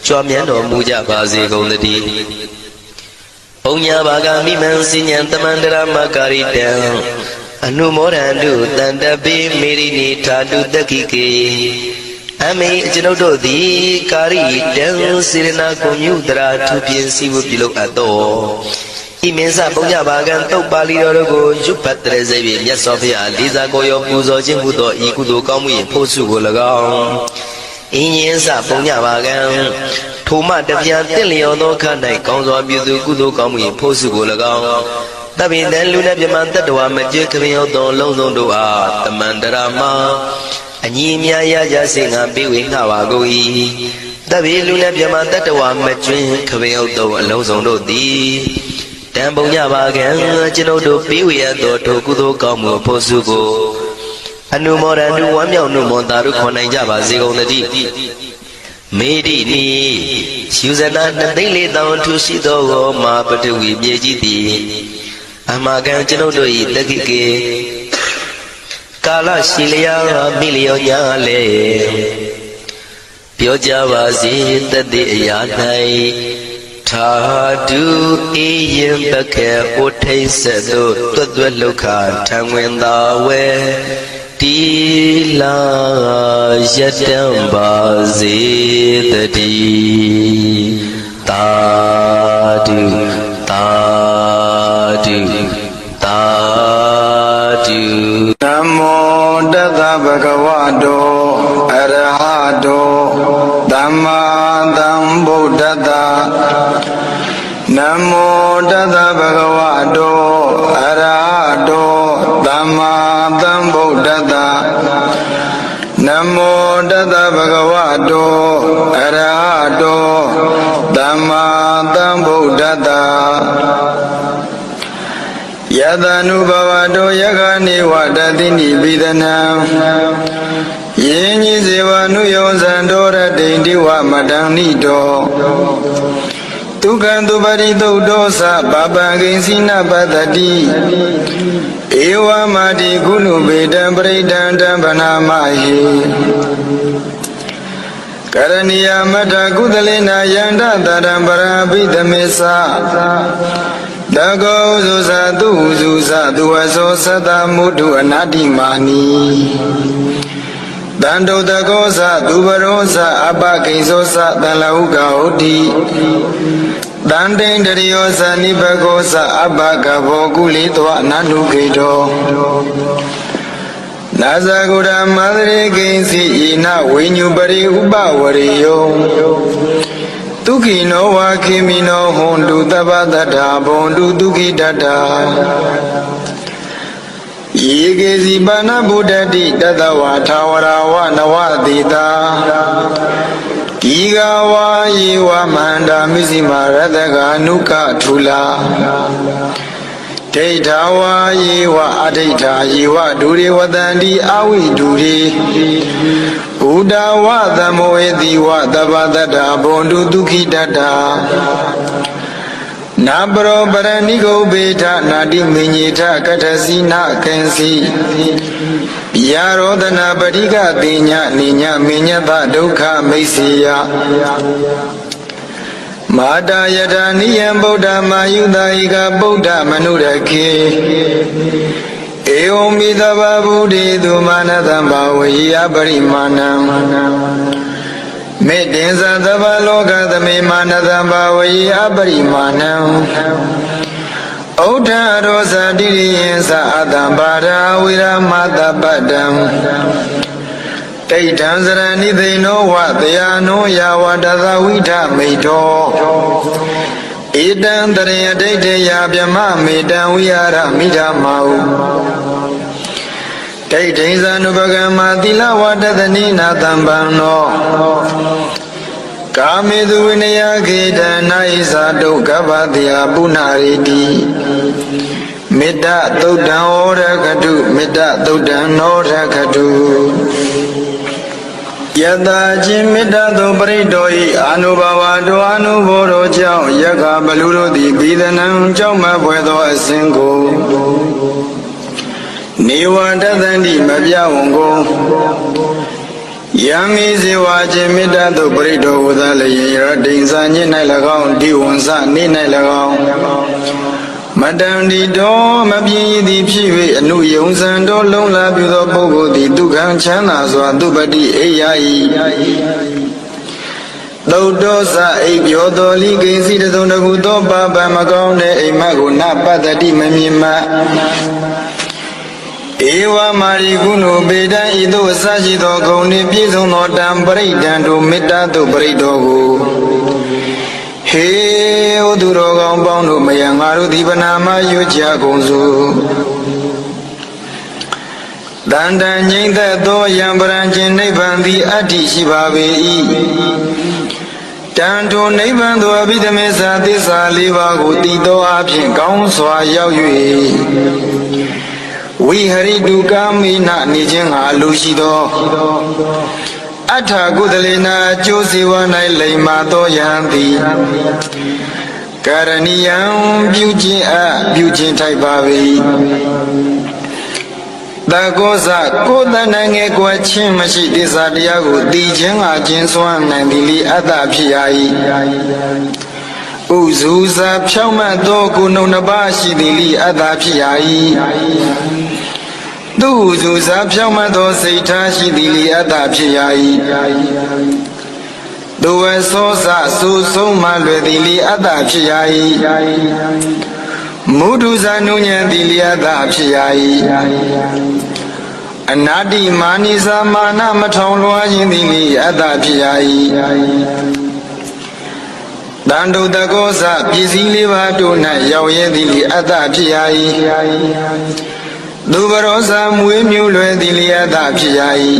ကြွမြန်းတော်မူကြပါစေကုန်သတည်းဘုံညာဘာကမိမံစဉ္ဉံတမန္တရမကာရိတံအနုမောဒန္တုတန္တပိမေရိနိထာတုတက္ခိကေအမေကျွန်ုပ်တို့သည်ကာရိတံစေရနာကိုမြုတရာထူပြင်းစီဝပြုလုပ်အပ်သောဤမင်းစပုံညဘာကံတုတ်ပါဠိတော်တို့ကိုရွတ်ပတ်တရစေ၍မြတ်စွာဘုရားလေးစားကိုရောပူဇော်ခြင်းဟူသောဤကုသိုလ်ကောင်းမှု၏ဖို့စုကို၎င်းအင်းရင်စပုံညဘာကံထိုမှတပြားတင့်လျော်သောခန္ဓာ၌ကောင်းစွာပြုသူကုသိုလ်ကောင်းမှု၏ဖို့စုကို၎င်းတပိတံလူနဲ့ပြမတတ္တဝါမကြွခရင်ရောက်သောလုံးစုံတို့အားတမန္တရာမှာအညီအမြရကြစေငါပေးဝေငှပါကုန်၏တပိလူနဲ့ပြမတတ္တဝါမကြွခရင်ရောက်သောအလုံးစုံတို့သည်တံပုံညပါကံကျွန်ုပ်တို့ပေးဝေရသောထိုကုသိုလ်ကောင်းမှုဖို့စုကိုအနုမောဒန္တုဝမ်းမြောက်နှုမောတာရုခွန်နိုင်ကြပါစေကုန်သတည်းမေတိနိယူဇနာ2,400,000ထူရှိသောမာပတဝီမြေကြီးသည်အမကံကျွန်ုပ်တို့၏တက္ခိကေကာလရှိလျာမိလျောညာလေပြောကြပါစေတတိအရာ၌ထာတုအေယံပခေဥထိတ်ဆက်သို့တွတ်တွတ်လောက်ခထံဝင်သာဝဲတီလာယတံပါစေတည်းသာဓုသာဓုသာဓုနမောတသဗ္ဗဂဝတောအရဟတောသမ္မာသမ္ဗုဒ္ဓတ္တနမောတသဗ္ဗဂဝတောအရဟတောသမ္မာသမ္ဗုဒ္ဓတ္တနမောတသဗ္ဗဂဝတောအရဟတောသမ္မာသမ္ဗုဒ္ဓတ္တယတနုဘဝတောယခာနိဝတတိနိပိဒနံယေညိဇေဝနုယောဇံတောရတိန်တိဝမတံနိတောဒုက္ခံသူပရိသုတ်တောသဗဗံဂိဉ္စီနပတ္တိဧဝမတိကုဏုပေတံပရိဒံတံဗနာမဟိကရဏီယမတ္ထကုသလေနာယန္တတရံပရာပိသမေသတကောဇုသသူဇုသသူဝသောသတ္တမုဒုအနာတိမာနီတန္တုတကောသသူပရောသအပကိသောသတန်လဟုကဟုတ်တိ တန်တိန်တရိယောဇနိဘဂောဇအဘဂဘောကုလိတောအနန္တုခေတောနာဇဂုရမန္တရေကိဉ္စီဣနဝိညုပရိဥပဝရိယောဒုက္ခိနောဝါခိမိနောဟွန်တုတပ္ပတ္ထာဘွန်တုဒုက္ခိတတ္ထာယေကေစီပါဏဗုဒ္ဓတိတတဝါထာဝရဝနဝတိတာဤကဝါယေဝမန္တာမိစီမာရတကအနုကထုလာဒိဋ္ဌာဝါယေဝအဒိဋ္ဌာယေဝဒုရေဝတန္တိအဝိဒုရေဘုဒ္ဓဝသမောဧတိဝတပ္ပတ္ထာဘွန်တုဒုက္ခိတတ္ထာနာပရောပရဏိကုဘေထနာတိမညေထကထစီနာကံစီယာရောဒနာပရိကတိညာနိညာမညတဒုက္ခမိတ်စီယမာတာယထာနိယံဗုဒ္ဓမာယုတာဧကဗုဒ္ဓမနုရခေဧဝံမိသဗ္ဗဗုဒ္ဓေသူမာနသံဘာဝေယပရိမာဏံမေတ္တင်္စသဗ္ဗလောကသမေမာနသံဘာဝေယပရိမာဏံဩဋ္ဌရောဇတိရိယံသအတံပါဒာဝိရမတပတ္တံဒိဋ္ဌံစရဏိသိနောဝတယာနောယာဝတသဝိထမိတောဧတံတရေဒိဋ္ဌေယဗြမမေတံဝိဟာရမိဓမ္မာဟုဒိဋ္ဌိဇာနုပကမ္မာသီလဝတ္တသနိနာတံပံနောကာမေသူဝိနယခေတနာဣဇာတုကပ္ပတိယပုဏ္ဏရိတိမေတ္တသုတ်တံဩရခတုမေတ္တသုတ်တံနောရခတုယတာချင်းမေတ္တသို့ပရိတောဤအာနုဘဝတောအာနုဘောတော်ကြောင့်ယက္ခဘလူတို့သည်ဘိဒနံကြောင့်မဖွယ်သောအစဉ်ကိုနေဝတသန္တိမပြဝံကိုယံမိဇေဝချင်းမေတ္တသို့ပရိတောဝသလယေရဒိဉ္စာည၌၎င်းဒီဝံစနေ၌၎င်းမတံဒီတော်မပြင်းရည်သည်ဖြစ်၍အနုယုံစံတော်လုံးလာပြုသောပုဂ္ဂိုလ်သည်ဒုက္ခံချမ်းသာစွာသူပတိအိယာ၏သုတ်တော်စအိပ်ပြောတော်လိကိဉ္စီတစုံတခုသောပါပံမကောင်းတဲ့အိမ်မက်ကိုနပတ္တိမမြင်မှဧဝမာရိကုဏုပေတံဤသို့အစရှိသောဂုဏ်နှင့်ပြည့်စုံသောတံပရိဒံတို့မေတ္တာသို့ပရိတော်ကိုဟေဩသူတော်ကောင်းပေါင်းတို့မယံငါတို့ဒီပနာမရွကြကုန်စုတန်တန်ငိမ့်သက်သောယံပရံခြင်းနိဗ္ဗာန်သည်အတ္တိရှိပါပေ၏တန်ထိုနိဗ္ဗာန်သို့အဘိဓမ္မေသာသစ္စာ၄ပါးကိုတည်သောအဖြစ်ကောင်းစွာရောက်၍ဝိဟရိတုကာမိနနေခြင်းငါအလိုရှိသောအဋ္ဌကုသလေနာအကျိုးစီးပွား၌လိမ္မာသောယံသည်ကာရဏီယံပြုခြင်းထိုက်ပါ၏တကောဇကိုယ်တဏ္ဍငယ်ကွယ်ချင်းမရှိသစ္စာတရားကိုသိခြင်းငါကျင်းစွမ်းနိုင်သည်လေအတ္တဖြစ်ရ၏ဥဇူဇာဖြောင့်မတ်သောကိုယ်နှုတ်နှစ်ပါးရှိသည်လေအတ္တဖြစ်ရ၏သူဇူဇာဖြောင့်မတ်သောစိတ်ထားရှိသည်လေအတ္တဖြစ်ရ၏သူဝေသောစဆူဆုံးမှလွယ်သည်လေအတ္တဖြစ်ရ၏မုဒုဇာနုညံသည်လေအတ္တဖြစ်ရ၏အနာတိမာနိဇာမာနမထောင်လွှားခြင်းသည်လေအတ္တဖြစ်ရ၏တန်တုတကောဇပစ္စည်းလေးပါးတို့၌ရောက်ရဲသည်လေအတ္တဖြစ်ရ၏သူဘရောဇာမွေးမြူလွယ်သည်လေအတ္တဖြစ်ရ၏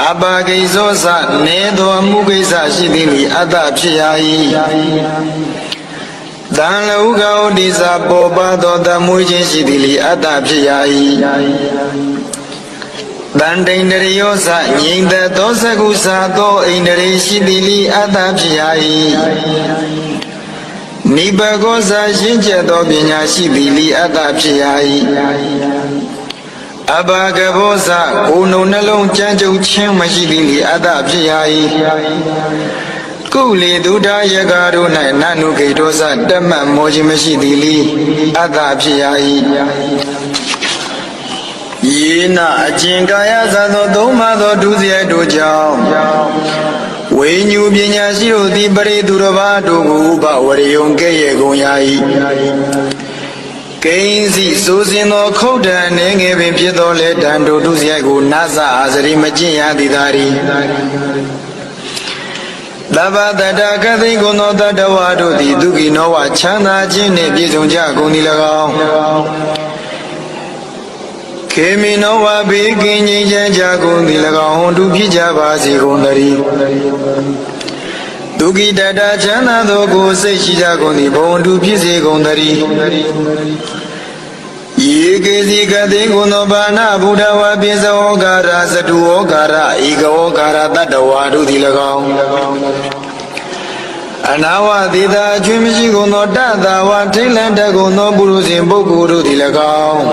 အပါကိဇောဇနေသောအမှုကိစ္စရှိသည်လေအတ္တဖြစ်ရ၏တန်လဟုကဩတိစာပေါ်ပါသောသမွေးခြင်းရှိသည်လေအတ္တဖြစ်ရ၏တန်တိန်တရိယောဇငြိမ့်သက်သောသကုစာသောအိန္ဒြေရှိသည်လေအတ္တဖြစ်ရ၏နိဗ္ဗကောဇရှင်းကျက်သောပညာရှိသည်လေအတ္တဖြစ်ရ၏အဘာကဘောဇကိုယ်နှုတ်နှလုံးကြမ်းကြုတ်ခြင်းမရှိသည်လေအတ္တဖြစ်ရ၏ကုလေဒုဒယကတို့၌နနုဂိတောဇတမတ်မောခြင်းမရှိသည်လေအတ္တဖြစ်ရ၏ယေနအကျင်ကာယဇသောသုံးပါးသောဒုစရိုက်တို့ကြောင့်ဝ ညူပညာရှိတို့သည်ပရိသူတော်ဘာတို့ကိုဥပဝရယုံကဲ့ရဲ့ကုန်ရာ၏ကိဉ္စီစိုးစင်သောခုတ်တံနေငယ်ပင်ဖြစ်သောလေတံတို့သူစရိုက်ကိုနသအာစရိမကျင့်ရသည်သာရီသဗ္ဗတတကသိကုံသောတတဝါတို့သည်ဒုက္ခိနောဝချမ်းသာခြင်းနှင့်ပြည့်စုံကြကုန်သည်၎င်းခေမီနောဝဘေးကင်းခြင်းချမ်းကြကုန်သည်၎င်းဟွန်တုဖြစ်ကြပါစေကုန်သတည်းဒုက္ခိတတချမ်းသာသောကိုစိတ်ရှိကြကုန်သည်ဘုံတုဖြစ်စေကုန်သတည်းယေကေစီကတိကုံသောဘာနာဗုဒ္ဓဝါပိစဝောကာရသတုဝောကာရဧကဝောကာရတတ္တဝါတို့သည်၎င်းအနာဝတိတာအကျွင်းမရှိကုန်သောတတဝါထိတ်လန့်တတ်ကုန်သောပုရုဇဉ်ပုဂ္ဂိုလ်တို့သည်၎င်း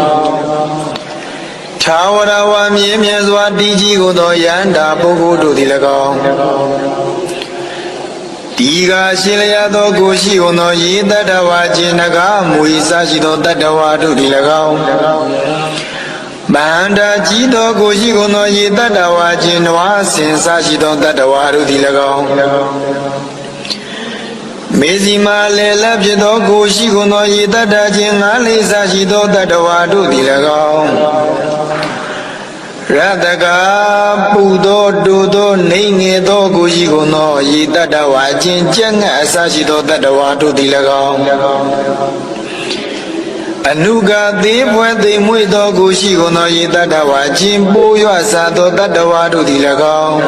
ထာဝရဝမြဲမြဲစွာတည်ကြည်ကုန်သောယန္တာပုဂ္ဂိုလ်တို့သည်၎င်းဒီကရှိလျာသောကိုရှိကုန်သောယေတတ္တဝါခြင်းနဂမူ၏စရှိသောတတ္တဝါတို့သည်၎င်းမန္တာကြီးသောကိုရှိကုန်သောယေတတ္တဝါခြင်းနွားဆင်စရှိသောတတ္တဝါတို့သည်၎င်းမေဇီမာလေလဖြစ်သောကိုရှိကုန်သောယေတတ္တခြင်းငါးလေးစရှိသောတတ္တဝါတို့သည်၎င်းရတကပူသောတူသောနေငယ်သောကိုရှိကုန်သောယေတတ္တဝါခြင်းကြက်ငှက်အစရှိသောတတ္တဝါတို့သည်၎င်းအနုကသေးပွဲသိမ်မွေ့သောကိုရှိကုန်သောယေတတ္တဝါခြင်းပိုးရွစားသောတတ္တဝါတို့သည်၎င်း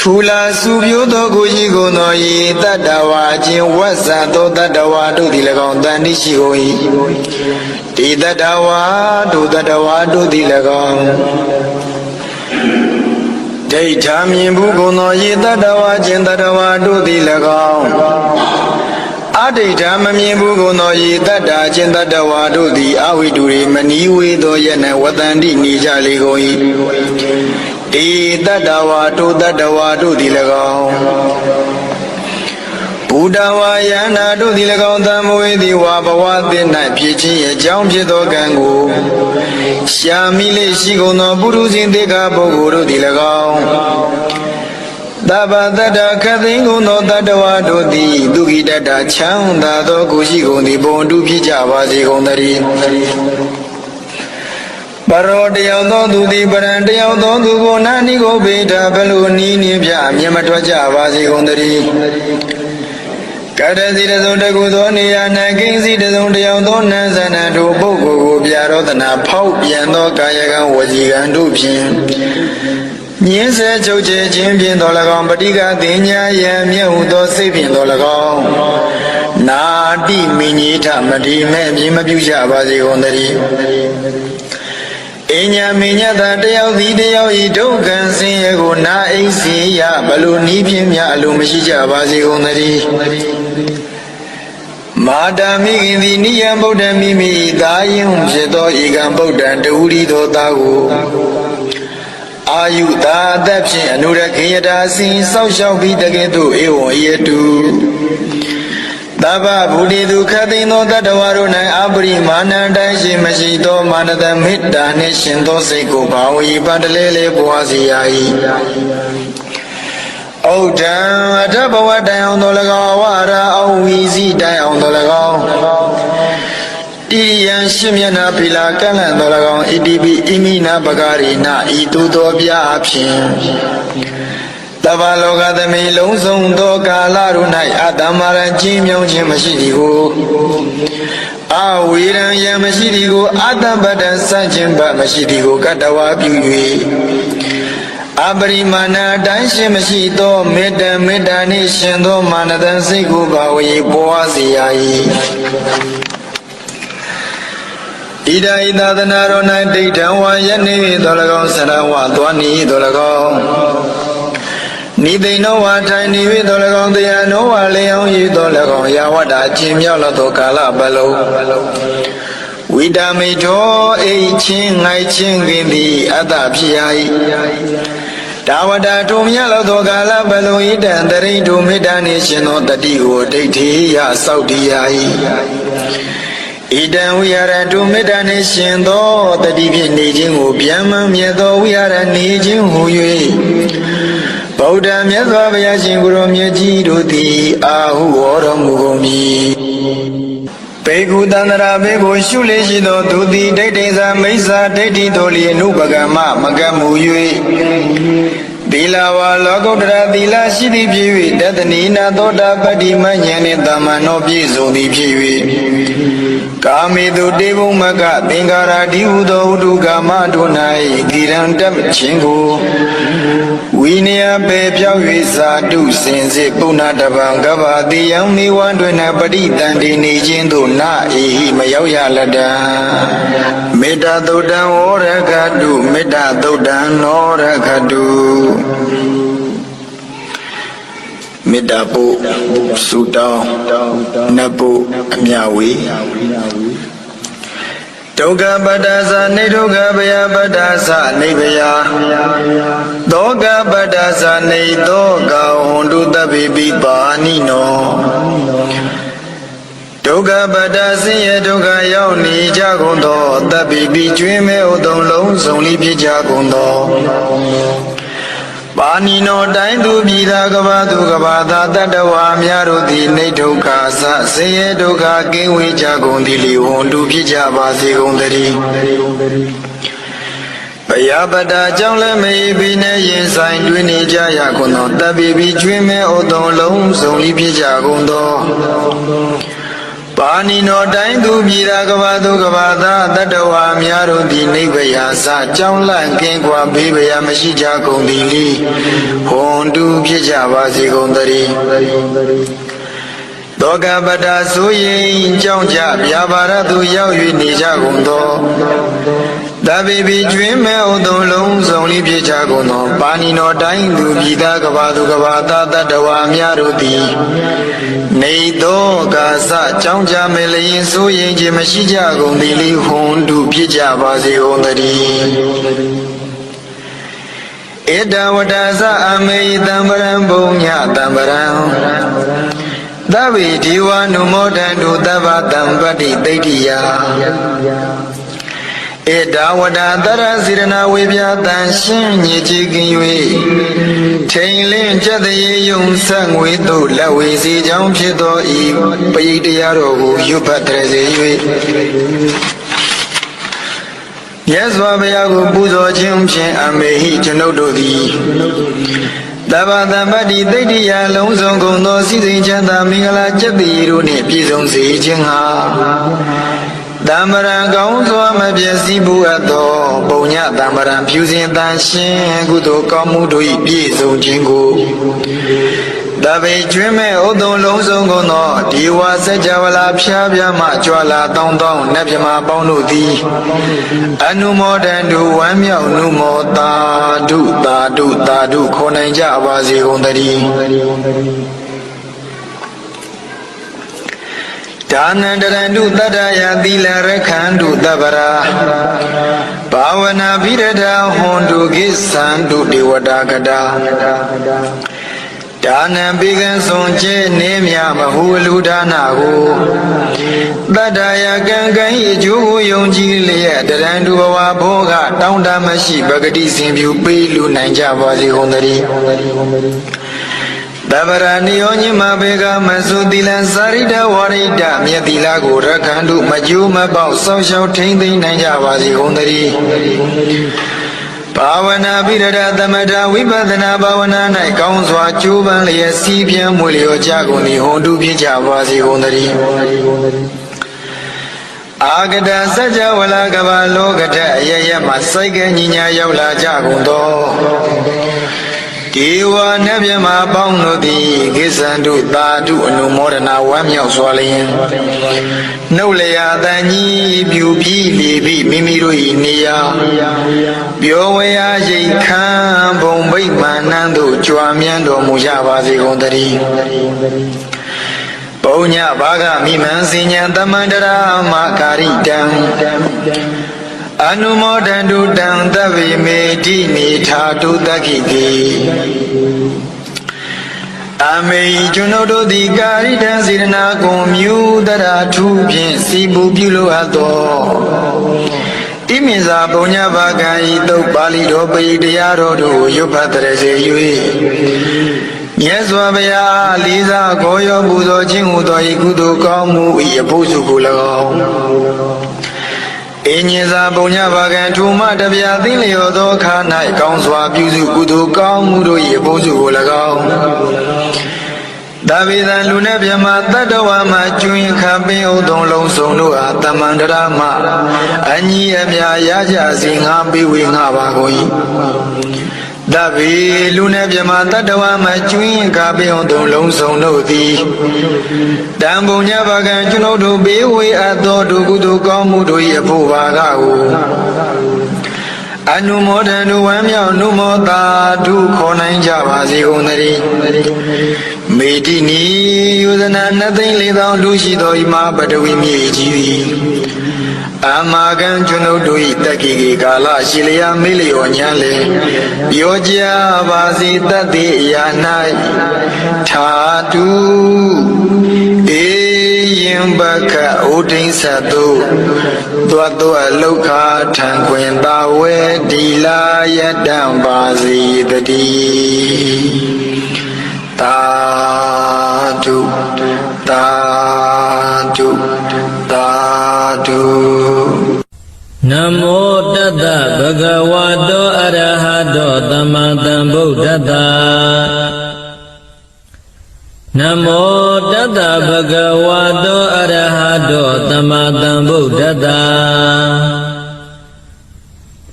ထူလာစုပြိုးသောကိုရှိကုန်သောယေတတ္တဝါခြင်းဝတ်စားသောတတ္တဝါတို့သည်၎င်းတန်တိရှိကုန်၏ဒီတတ္တဝါတို့တတ္တဝါတို့သည်၎င်းဒိဋ္ဌာမြင်ဘူးကုန်သောယေတတ္တဝါခြင်းတတ္တဝါတို့သည်၎င်းအဒိဋ္ဌာမမြင်ဘူးကုန်သောယေတတ္တာခြင်းတတ္တဝါတို့သည်အဝိတုရေမနီးဝေသောယနဝတ္တန္တိနေကြလေကုန်၏ဒီတတ္တဝါတို့တတ္တဝါတို့သည်၎င်းဘုဒ္ဓဝါယနာတို့သည်၎င်းသံမဝေသည်ဝါဘဝသစ်၌ဖြစ်ခြင်းအကြောင်းဖြစ်သောကံကိုရှာမိလေရှိကုန်သောပုရုဇဉ်တေခပုဂ္ဂိုလ်တို့သည်၎င်းသဗ္ဗတတ္တခသိင်ကုန်သောတတ္တဝါတို့သည်ဒုက္ခိတတချမ်းသာသောကိုရှိကုန်သည်ဘုံတုဖြစ်ကြပါစေကုန်သတည်းပရောတယောက်သောသူသည်ပရံတယောက်သောသူကိုနာနိကိုဘေဒဘလုနီးနေပြမြင်မထွက်ကြပါစေကုန်သတည်းကတ္တစီတစုံတကူသောနေရာ၌ကိဉ္စီတစုံတယောက်သောနန်းဇဏတို့ပုဂ္ဂိုလ်ကိုပြရောသနာဖောက်ပြန်သောကာယကံဝစီကံတို့ဖြင့်ညင်းဆဲချုပ်ချယ်ခြင်းဖြင့်တော်၎င်းပဋိကတင်ညာယံမြတ်ဟုသောစိတ်ဖြင့်တော်၎င်းနာတိမိညိထမတိမဲ့မြင်မပြုကြပါစေကုန်သတည်းအညာမညတာတယောက်သည်တယောက်ဤဒုက္ခံဆင်းရဲကိုနာအိစီယဘလို့နီးပြင်းများအလိုမရှိကြပါစေကုန်သတည်းမာတာမိခင်သည်နိယံဗုဒ္ဓမိမိသာယင်ဖြစ်သောဧကံဗုဒ္ဓံတဝူရီသောသားကိုအာယုသာအသက်ဖြင့်အနုရခေယတာစင်စောက်ရှောက်ပြီးတကယ်သို့ဧဝံယေတုသဗ္ဗဗုဒ္ဓေသူခသိင်သောတတ္တဝါတို့၌အပရိမာဏတိုင်းရှိမရှိသောမာနတမေတ္တာနှင့်ရှင်သောစိတ်ကိုဘာဝေပတလဲလဲပွားစေရ၏ဩဒံအထဘဝတိုင်အောင်သော၎င်းအဝရအဝီစီတိုင်အောင်သော၎င်းတိယံရှိမျက်နာဖိလာကန့်လန့်သော၎င်းဣတိပိဣမိနာပဂရိနာဤသို့သောပြအဖြစ်တဗ္ဗလောကသမိလုံးစုံသောကာလတို့၌အတ္တမရံကြီးမြောင်းခြင်းမရှိသည်ကိုအဝေရံယံမရှိသည်ကိုအတ္တပတ္တစန့်ခြင်းဘမရှိသည်ကိုကတ္တဝါပြု၍အပရိမာဏအတိုင်းရှင်မရှိသောမေတ္တာနှင့်ရှင်သောမာနတံစိတ်ကိုဘာဝေပွားစေရ၏ဣဒာဤသာသနာတော်၌ဒိဋ္ဌံဝါယနေ့တော်၎င်းဆရဝသွားနေတော်၎င်းနိသိဏောဝါထိုင်နေ၍တော်၎င်းတရားနောဝါလျောင်း၍တော်၎င်းယာဝတ္တာချင်းမြောက်လောသောကာလပတ်လုံးဝိတမိထောအိချင်းငိုက်ချင်းခင်းသည်အတ္တဖြစ်ရ၏ဒါဝတ္တထုံမြတ်လောသောကာလပတ်လုံးဣတံတရိထုမေတ္တာနှင့်ရှင်သောတတိကိုဒိဋ္ဌိယစောက်တည်ရ၏ဣတံဝိဟာရတုမေတ္တာနှင့်ရှင်သောတတိဖြင့်နေခြင်းကိုဗျမ္မမြတ်သောဝိဟာရနေခြင်းဟူ၍ ဗုဒ္ဓမြတ်စွာဘုရားရှင်ကိုရောမြတ်ကြီးတို့သည်အာဟုဟောတော်မူကုန်ပြီဘေကုတန္တရာဘေကိုရှုလေရှိသောသူသည်ဒိဋ္ဌိသာမိစ္ဆာဒိဋ္ဌိတို့လျအနုပကမ္မမကမူ၍သီလဝါလောကုတ္တရာသီလရှိသည်ဖြစ်၍တတနိနာသောတာပတ္တိမဉ္ဇဉ်နှင့်တမ္မာနောပြည့်စုံသည်ဖြစ်၍ကာမေတုတေဘုံမကသင်္ကာရာဒီဟုသောဥဒုကာမတို့၌သီရံတတ်ခြင်းကိုဝိနည်းပေပြောက်၍ဇာတုစင်စစ်ပုဏ္ဏတပံကပ္ပတိယံနိဝန္တွင်ပရိတန်တိနေခြင်းသို့နာအေဟိမရောက်ရလတံမေတ္တာသုတ်တံဝရခတုမေတ္တာသုတ်တံနောရခတုမေတ္တာပုသုတောင်းနတ်ပုအမြဝေဒုက္ခပတ္တသနေဒုက္ခဘယပတ္တသနေဘယသောကပတ္တသနေသောကဟွန်တုတပိပိပါဏိနောဒုက္ခပတ္တဆင်းရဲဒုက္ခရောက်နေကြကုန်သောတပိပိကျွင်းမဲ့ဥသုံးလုံးစုံလိဖြစ်ကြကုန်သောပါဏိနောတိုင်းသူပြည်သာကဘာသူကဘာသာတတ္တဝါများတို့သည်နေဒုက္ခဆဆင်းရဲဒုက္ခကင်းဝေးကြကုန်သည်လီဝွန်တူဖြစ်ကြပါစေကုန်သတည်းဘယပတ္တာကြောင့်လည်းမေဘိနဲ့ရင်ဆိုင်တွင်နေကြရကုန်သောတပိပိကျွင်းမဲ့ဥသုံးလုံးစုံလိဖြစ်ကြကုန်သောပါဏိနောတိုင်းသူပြည်သာကဘာသူကဘာသာတတ္တဝါများတို့သည်နိဗ္ဗာန်စကြောင်းလန့်ကင်းကွာဘေးဘယာမရှိကြကုန်သည်လီဟွန်တူဖြစ်ကြပါစေကုန်သတည်းသောကပတ္တဆိုရင်ကြောင်းကြဗျာပါရသူရောက်၍နေကြကုန်သောတပိပိကျွင်းမဲ့ဥသုံးလုံးစုံလိဖြစ်ကြကုန်သောပါဏိနောတိုင်းသူပြည်သာကဘာသူကဘာသာတတ္တဝါများတို့သည်နေသောကာစကြောင်းကြမဲ့လျင်ဆိုရင်ခြင်းမရှိကြကုန်သည်လေဟွန်တုဖြစ်ကြပါစေကုန်သတည်းဧတဝတ္တသအမေတံပရံဘုံညတံပရံသဗ္ဗေဒီဝနုမောတံတုသဗ္ဗတံပတ္တိသိဋ္ဌိယဧတဝတ္တတရစေရနာဝေပြတံရှင်းညစ်ချကင်း၍ထိန်လင်းကြတရေယုံဆက်ငွေသို့လက်ဝေစီကြောင့်ဖြစ်သောဤပရိတရားတော်ကိုရွတ်ဖတ်တရစေ၍မြတ်စွာဘုရားကိုပူဇော်ခြင်းဖြင့်အမေဟိကျွန်ုပ်တို့သည်သဗ္ဗတံပတ္တိသိဋ္ဌိယလုံးစုံကုန်သောစိစိမ်ချမ်းသာမင်္ဂလာကျက်တည်တို့နှင့်ပြည့်စုံစေခြင်းဟာတမ္ပရံကောင်းစွာမပြည့်စည်ဘူးအပ်သောပုံညတမ္ပရံဖြူစင်တန်ရှင်းကုသိုလ်ကောင်းမှုတို့၏ပြည့်စုံခြင်းကိုတပိကျွင်းမဲ့ဥသုံးလုံးစုံကုန်သောဒီဝါစัจ java လာဖြားပြားမှကြွလာတောင်းတောင်းနတ်မြမပေါင်းတို့သည်အနုမောဒံတုဝမ်းမြောက်နုမောတာဓုတာဓုတာဓုခေါ်နိုင်ကြပါစေကုန်သတည်းဒါနန္တရန္တုတတ္တယသီလရခန္တုတပ္ပရာဘာဝနာပိရဒာဟွန်တုကိသံတုဒေဝတာကတာဒါနံပိကံဆုံးကျဲနေမြမဟုလူဒါနာကိုတတ္တယကံကံဤအကျိုးကိုယုံကြည်လျက်တရန္တုဘဝဘောကတောင်းတမရှိပဂတိစဉ်ပြုပေးလူနိုင်ကြပါစေကုန်သတည်းတပ္ပရဏိယောညမဘေကမသုတိလံသာရိတဝရိတမြတ်တိလကိုရခန္တုမကျိုးမပေါက်ဆောက်ရှောက်ထိမ့်သိမ့်နိုင်ကြပါစေကုန်သတည်းဘာဝနာပိရဒသမထဝိပဿနာဘာဝနာ၌ကောင်းစွာကြိုးပမ်းလျက်စီးပြင်းမွေလျော်ကြကုန်သည်ဟွန်တုဖြစ်ကြပါစေကုန်သတည်းအာဂတစัจ java လာကဘာလောကထအရရမှစိုက်ကညီညာရောက်လာကြကုန်သောဒေဝနတ်မြမပေါင်းတို့သည်ကိစ္ဆန္တုသာဓုအနုမောဒနာဝမ်းမြောက်စွာလျင်နှုတ်လျာတန်ကြီးပြူပြီးလေပြီးမိမိတို့၏နေရာပြောဝရာရိတ်ခမ်းဘုံဗိမာန်နှံသို့ကြွားမြန်းတော်မူကြပါစေကုန်သတည်းဘုံညဘာဂမိမံစဉ္ညာတမန္တရာမကာရိတံအနုမောဒန္တုတံသဗ္ဗေမေတိနိထာတုတက္ခိတိအမေကျွန်ုပ်တို့သည်ကာရိတံစေရနာကိုမြူတရာထူဖြင့်စီပူပြုလိုအပ်သော ဣမိဇာပုညဘာကံဤတုတ်ပါဠိတော်ပိတရားတော်တို့ရွတ်ဖတ်တဲ့စေ၍မြတ်စွာဘုရားလေးစားခေါ်ရောပူဇော်ခြင်းဟူသောဤကုသိုလ်ကောင်းမှုဤအဖို့စုကို၎င်းအင်းဉ္စာပုညဘာကံထူမတပြာသိလျော်သောခါ၌ကောင်းစွာပြုစုကုသိုလ်ကောင်းမှုတို့၏အဖို့စုကို၎င်းဒါဝိဒံလူနဲ့မြမတတ္တဝါမှာကျွင်ခံပင်ဥသုံးလုံးစုံတို့ဟာတမန္တရာမအညီအမြရကြစီငါပေးဝေငါပါကုန်၏တဗေလူနဲ့မြမတတ္တဝါမှာကျွင်ခံပင်ဥသုံးလုံးစုံတို့သည်တံပုံညဘာကံကျွန်ုပ်တို့ပေးဝေအပ်သောဒုကုသိုလ်ကောင်းမှုတို့၏အဖို့ပါကကိုအနုမောဒနုဝမ်းမြောက်နုမောတာဒုခေါ်နိုင်ကြပါစေကုန်သတည်းမေတ္တိနီယုဇနာ2,400,000လူရှိသောဤမပတဝီမြေကြီးသည်အမဂံကျွန်ုပ်တို့၏တက္ကိကေကာလရှိလျာမေလျော်ညံလေပြောကြပါစေတတ်သည့်အရာ၌ထာတုဧယံဘခဩဒိဉ္စတုသောတောအလုခထံခွင်သာဝေဒီလာယတံပါစီတတိသာဓုသာဓုသာဓုနမောတတ္တဗဂဝတောအရဟတောသမ္မာသမ္ဗုဒ္ဓတ္တနမောတတ္တဗဂဝတောအရဟတောသမ္မာသမ္ဗုဒ္ဓတ္တ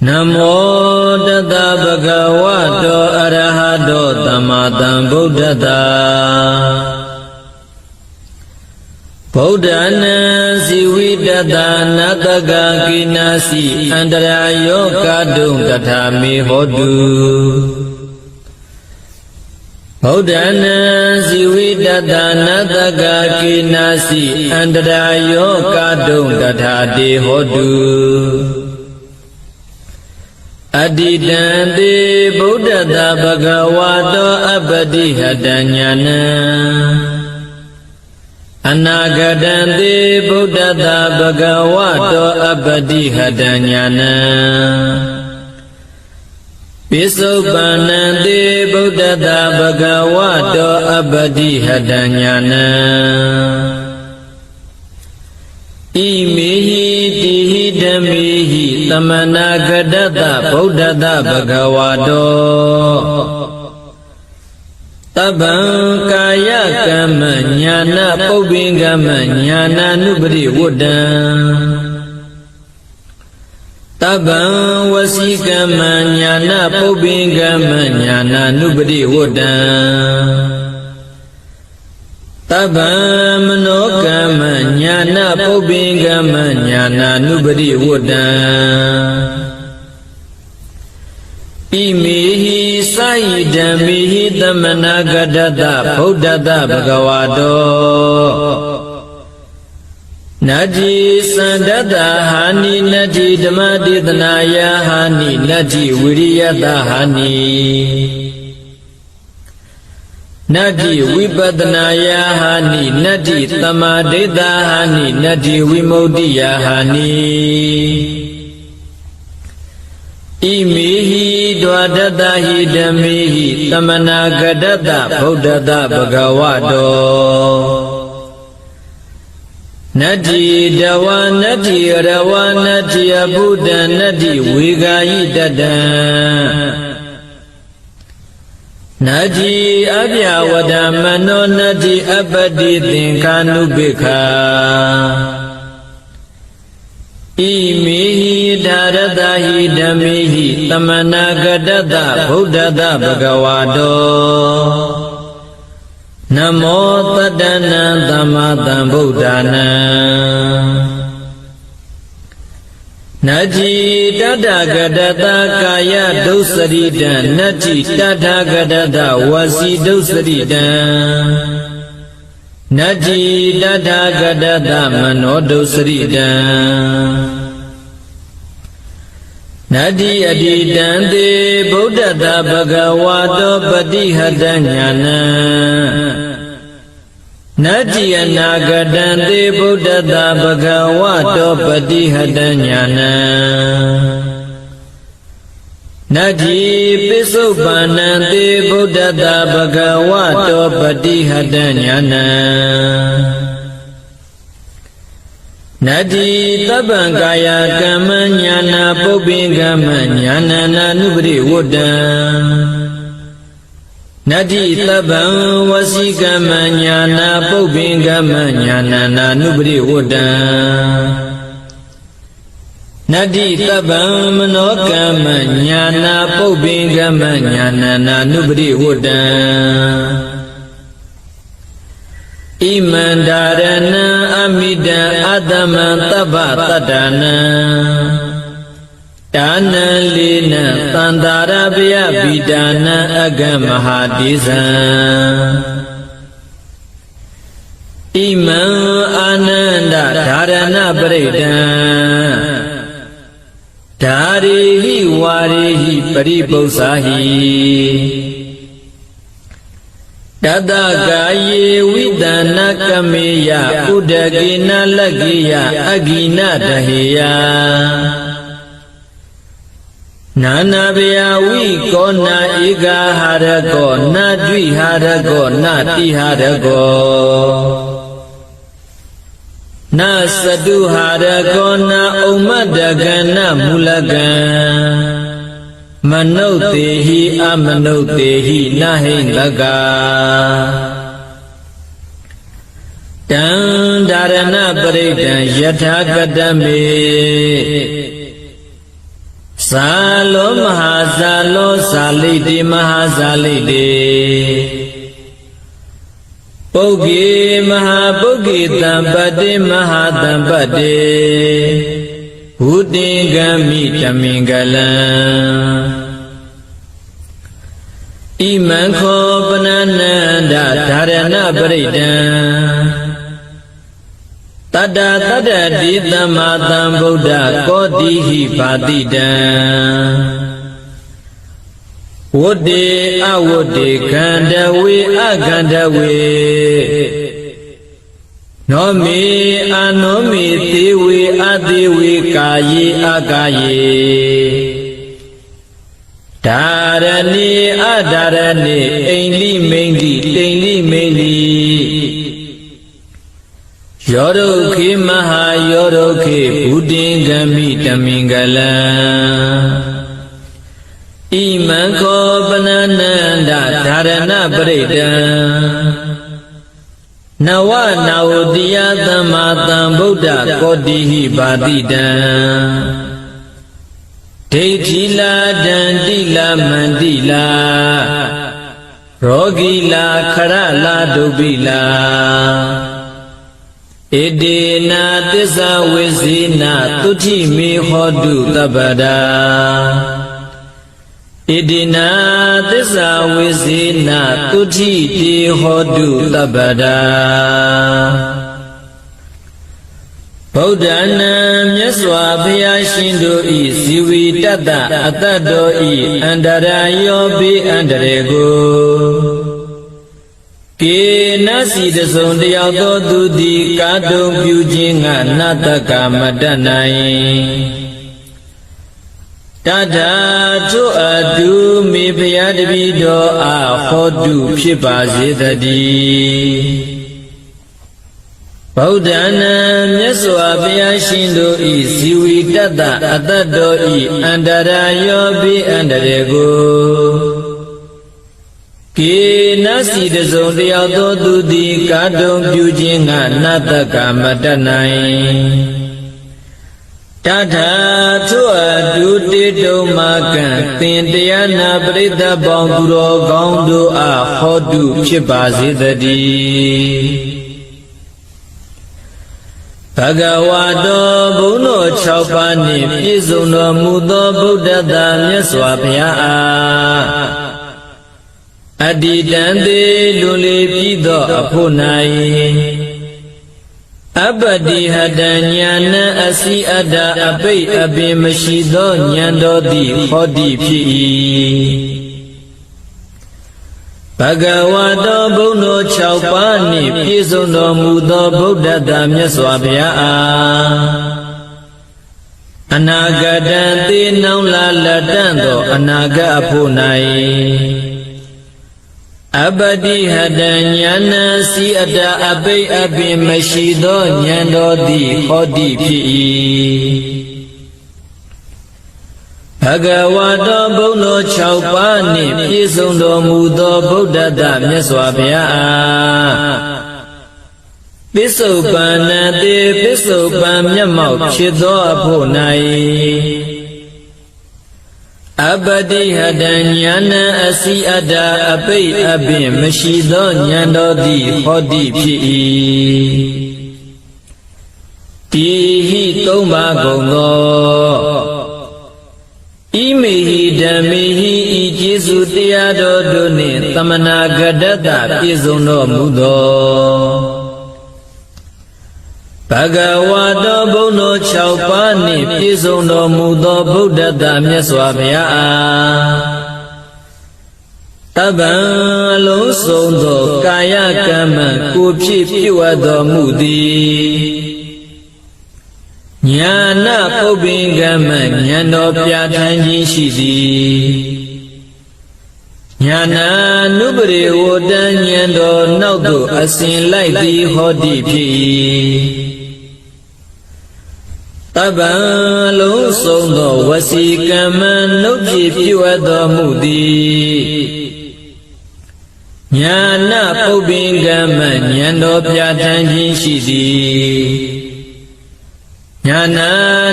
နမောတတ္တဗဂဝတောအရဟတောသမ္မာသမ္ဗုဒ္ဓတ္တဗုဒ္ဓနာစီဝိတတနတကကိနာစီအန္တရာယောကတုံတထာမေဟောတုဗုဒ္ဓနာစီဝိတတနတကကိနာစီအန္တရာယောကတုံတထာတေဟောတုအတ္တိတံတေဗုဒ္ဓတဗဂဝတောအပတိဟတညာနံအနာဂတံတေဗုဒ္ဓတဗဂဝတောအပတိဟတညာနံပိစုပန္နံတေဗုဒ္ဓတဗဂဝတောအပတိဟတညာနံဣမေဟိတိဟိဓမေဟိသမနာဂတတဗုဒ္ဓတဗဂဝတောတဗ္ဗံကာယကမ္မညာနာပုပ္ပင်ကမ္မညာနာနုပရိဝတ္တံတဗ္ဗံဝစီကမ္မညာနာပုပ္ပင်ကမ္မညာနာနုပရိဝတ္တံတဗ္ဗံမနောကမ္မညာနာပုပ္ပင်ကမ္မညာနာနုပရိဝတ္တံဣမေဟိစာယိဓမ္မေဟိသမနာဂတတဗုဒ္ဓတဗဂဝတောနတ္တိသန္တတဟာနိနတ္တိဓမ္မဒေသနာယဟာနိနတ္တိဝိရိယတဟာနိနတ္တိဝိပဿနာယဟာနိနတ္တိသမာဓိတဟာနိနတ္တိဝိမု ക്തി ယဟာနိဣမေဟိဒွါဒတဟိဓမ္မေဟိသမနာဂတတဗုဒ္ဓတဗဂဝတောနတ္တိတဝနတ္တိရဝနတ္တိအဘုဒ္ဓနတ္တိဝေဂာယိတတံနတ္တိအပြဝဒမနောနတ္တိအပတိသင်္ခာနုပိခာဣမေဟိဒါရတဟိဓမ္မေဟိသမနာဂတတဗုဒ္ဓတဗဂဝတောနမောတတ္တနံသမ္မာသမ္ဗုဒ္ဓနာနတ္တိတတ္တဂတတကာယဒုစရိတံနတ္တိတတ္ထဂတတဝစီဒုစရိတံနတ္တိတတ္ထဂတတမနောဒုစရိတံနတ္တိအတိတံတေဗုဒ္ဓတဗဂဝတောပတိဟတညာနံ နတ္တိအနာဂတံသေဗုဒ္ဓတာဘဂဝတောပတိဟတညာဏံနတ္တိပိစုပန္နံသေဗုဒ္ဓတာဘဂဝတောပတိဟတညာဏံနတ္တိသဗ္ဗံကာယကမ္မညာနာပုပ္ပိကမ္မညာနာနာနုပရိဝတ္တံနတ္တိသဗ္ဗံဝစီကမ္မညာနာပုပ္ပိကမ္မညာနာနာနုပရိဝတ္တံနတ္တိသဗ္ဗံမနောကမ္မညာနာပုပ္ပိကမ္မညာနာနာနုပရိဝတ္တံဣမန္တာရဏံအမိတံအတ္တမံသဗ္ဗတတ္တနံဒါနံလေနံသန္တာရပယပိဒါနံအဂမဟာတိဇံဣမံအာနန္ဒဓာရဏပရိဒံဓာရေဟိဝါရေဟိပရိပု္ပ္ပာဟိတတကာယေဝိတနကမေယဥဒကေနလကိယအဂိနတဟေယနာနာဘယဝိကောနာဧကဟာရကောနာဒွိဟာရကောနာတိဟာရကောနာသတုဟာရကောနာဥမ္မတကနာမူလကံမနုဿေဟိအမနုဿေဟိနဟိတကတံဒါရဏပရိဒံယထာကတမေဇာလောမဟာဇာလောဇာလိတိမဟာဇာလိတိပုဂ္ဂေမဟာပုဂ္ဂေတံပတိမဟာတံပတိဝုတိဂမိတမင်္ဂလံဣမံခောပနနန္ဒဓာရဏပရိဒံတတ္တတတ္တတိသမ္မာသမ္ဗုဒ္ဓကောတိဟိဘာတိတံဝတ္တေအဝတ္တေခန္ဓဝေအခန္ဓဝေနောမေအနောမေသေဝေအသေဝေကာယေအကာယေဒါရဏိအဒါရဏိအိန္လိမိန္တိတိန္လိမိန္တိယောရုခေမဟာယောရုခေဘုဒ္ဓင်္ဂမိတမင်္ဂလံဣမံခောပနနန္ဒဓာရဏပရိဒံနဝနာဝတိယသမ္မာသမ္ဗုဒ္ဓကောတိဟိဘာတိတံဒိဋ္ဌိလာဒန္တိလာမန္တိလာရောဂီလာခရလာဒုပိလာဣတိနာသစ္စာဝိဇိနာသုတိမေဟောတုတပ္ပဒာဣတိနာသစ္စာဝိဇိနာသုတိတေဟောတုတပ္ပဒာဗုဒ္ဓနာမြတ်စွာဘုရားရှင်တို့ဤဇီဝိတတ္တအတ္တတော်ဤအန္တရာယောပိအန္တရေကိုကေနစီတစုံတယောက်သောသူသည်ကာတုံပြုခြင်းငါနတ္တကမတတ်နိုင်တထာထို့အတုမေဘုရားတပည့်တော်အားဟောတုဖြစ်ပါစေတည်းဗုဒ္ဓနာမြတ်စွာဘုရားရှင်တို့ဤဇီဝိတတ္တအတ္တတော်ဤအန္တရာယောပိအန္တရေကိုကေနစီတစုံတယောက်သောသူသည်ကာတုံပြုခြင်းငါနတ္တကမတတ်နိုင်တထာထို့အတုတေတုံမာကံသင်တရားနာပရိသတ်ပေါင်းသူတော်ကောင်းတို့အားဟောတုဖြစ်ပါစေတည်းဘဂဝါတော်ဘုန်းတော်6ပါးနှင့်ပြည့်စုံတော်မူသောဗုဒ္ဓသာမြတ်စွာဘုရားအားအတ္တိတံသေးလွန်လေပြီးသောအဖို့၌အပ္ပတိဟတဉာဏံအစီအတ္တအပိတ်အပင်မရှိသောဉာဏ်တော်သည်ဟောတိဖြစ်၏ ဗ ဂဝါတောဘုန်းတော်6ပါးနှင့်ပြည့်စုံတော်မူသောဗုဒ္ဓတာမြတ်စွာဘုရားအားအနာဂတံသေနောင်လာလက်တန့်သောအနာဂတ်အဖို့၌အပတိဟတဉာဏံစီအတအပိအပင်မရှိသောဉာဏ်တော်သည်ဟောတိဖြစ်၏ဘဂဝါတောဘုန်းတော်6ပါးနှင့်ပြည့်စုံတော်မူသောဗုဒ္ဓတာမြတ်စွာဘုရားအားပစ္စုပန်နတိပစ္စုပန်မျက်မှောက်ဖြစ်သောအဖို့၌အပတိဟတဉာဏံအစီအတအပိအပင်မရှိသောဉာဏ်တော်သည်ဟောတိဖြစ်၏တိဟိသုံးပါးကုန်သောဣမေဟိဓမ္မေဟိဤကျေးဇူးတရားတော်တို့နှင့်သမနာဂတတပြည့်စုံတော်မူသောဘဂဝါတောဘုန်းတော်6ပါးနှင့်ပြည့်စုံတော်မူသောဗုဒ္ဓတာမြတ်စွာဘုရားအားတပ္ပံအလုံးစုံသောကာယကမ္မကိုဖြစ်ပြုအပ်တော်မူသည်ညာနာပုပ္ပိကမ္မဉာဏ်တော်ပြဋ္ဌာန်းခြင်းရှိသည်ညာနာနုပရိဝတ္တဉာဏ်တော်နောက်သို့အစဉ်လိုက်သည်ဟောတိဖြစ်၏တပ္ပံလုံးစုံသောဝစီကမ္မနှုတ်ဖြစ်ပြုအပ်တော်မူသည်ညာနာပုပ္ပိကမ္မဉာဏ်တော်ပြဋ္ဌာန်းခြင်းရှိသည်ညာနာ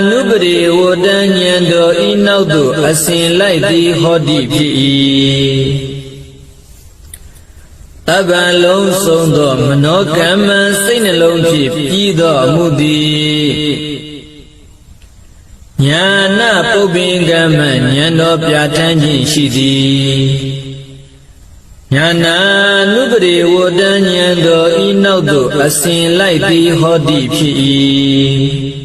နုပရိဝတ္တဉာဏ်တော်ဤနောက်သို့အစဉ်လိုက်သည်ဟောတိဖြစ်၏တပ္ပံလုံးစုံသောမနောကမ္မစိတ်နှလုံးဖြင့်ပြီးတော်မူသည်ညာနာပုပ္ပိကမ္မဉာဏ်တော်ပြဋ္ဌာန်းခြင်းရှိသည်ညာနာနုပရိဝတ္တဉာဏ်တော်ဤနောက်သို့အစဉ်လိုက်သည်ဟောတိဖြစ်၏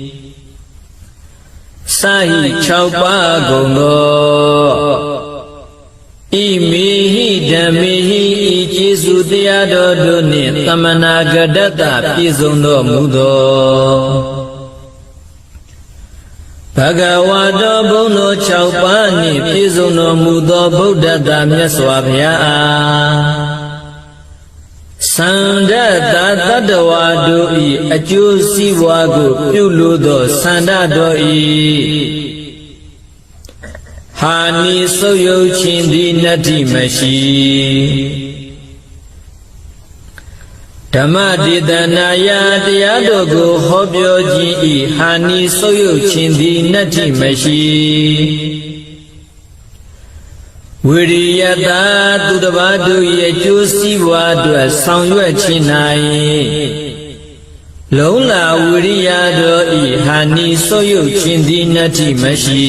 စာဟိ6ပါးကုန်သောဣမေဟိဓမ္မေဟိဤကျေးဇူးတရားတော်တို့နှင့်သမနာဂတတပြည့်စုံတော်မူသောဘဂဝါတောဘုန်းတော်6ပါးနှင့်ပြည့်စုံတော်မူသောဗုဒ္ဓတာမြတ်စွာဘုရားအားသန္ဓတတတ္တဝါတို့၏အကျိုးစီးပွားကိုပြုလိုသောသန္ဓတော်၏ဟာနိဆုပ်ယုတ်ခြင်းသည်နတ္တိမရှိဓမ္မဒေသနာယတရားတော်ကိုဟောပြောခြင်း၏ဟာနိဆုပ်ယုတ်ခြင်းသည်နတ္တိမရှိဝိရိယတာသူတစ်ပါးတို့၏အကျိုးစီးပွားအတွက်ဆောင်ရွက်ခြင်း၌လုံလာဝိရိယတော်၏ဟာနိဆုပ်ယုတ်ခြင်းသည်နတ္တိမရှိ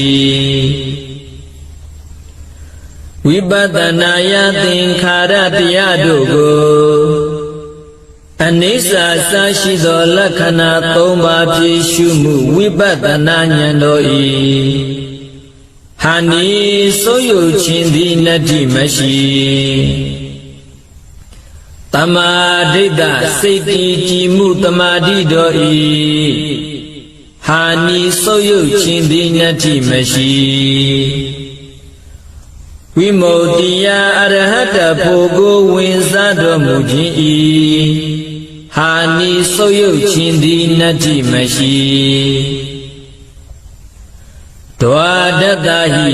ဝိပဿနာယသင်္ခါရတရားတို့ကိုအနိစ္စစရှိသောလက္ခဏာ3ပါးဖြည့်ရှုမှုဝိပဿနာဉာဏ်တော်၏ဟာနိဆုပ်ယုတ်ခြင်းသည်နတ္တိမရှိတမာဒိဋ္ဌစိတ်တည်ကြည်မှုတမာတိတော်၏ဟာနိဆုပ်ယုတ်ခြင်းသည်နတ္တိမရှိဝိမု ക്തി ယအရဟတဖို့ကိုဝင်စားတော်မူခြင်း၏ဟာနိဆုပ်ယုတ်ခြင်းသည်နတ္တိမရှိဒွါဒတ္တဟိ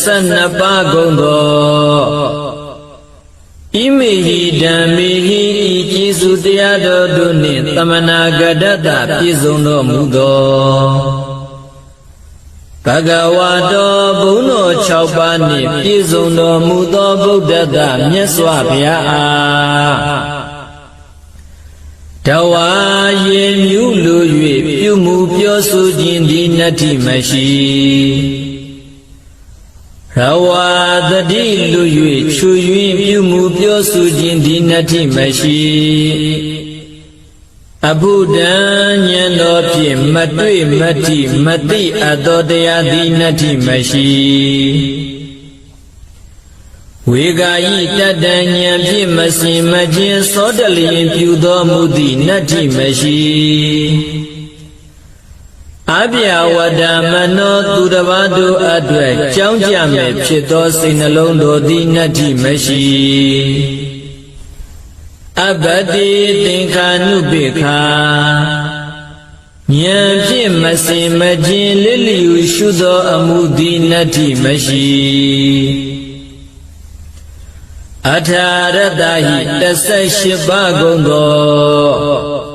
12ပါးကုန်သောဣမေဟိဓမ္မေဟိဤကျေးဇူးတရားတော်တို့နှင့်သမနာဂတတပြည့်စုံတော်မူသောဘဂဝါတောဘုန်းတော်6ပါးနှင့်ပြည့်စုံတော်မူသောဗုဒ္ဓတာမြတ်စွာဘုရားအားတဝါယေမြူလို၍ပြုမှုပြောဆိုခြင်းသည်နတ္တိမရှိရဝါတတိလို၍ချွ၍ပြုမှုပြောဆိုခြင်းသည်နတ္တိမရှိအဘုဒ္ဓံဉာဏ်တော်ဖြင့်မတွေ့မတိမသိအပ်သောတရားသည်နတ္တိမရှိဝ ဝေဂာယိတတဉာဏ်ဖြင့်မစင်မခြင်းသောတလျင်ပြုတော်မူသည့်နတ္ထိမရှိအပြဝဒမနောသူတစ်ပါးတို့အတွက်ကြောင်းကြမဲ့ဖြစ်သောစိတ်နှလုံးတို့သည်နတ္ထိမရှိအဘတိသင်္ခာနုပိခာဉာဏ်ဖြင့်မစင်မခြင်းလစ်လျူရှုသောအမှုသည်နတ္ထိမရှိအထာရတဟိ18ပါးကုန်သော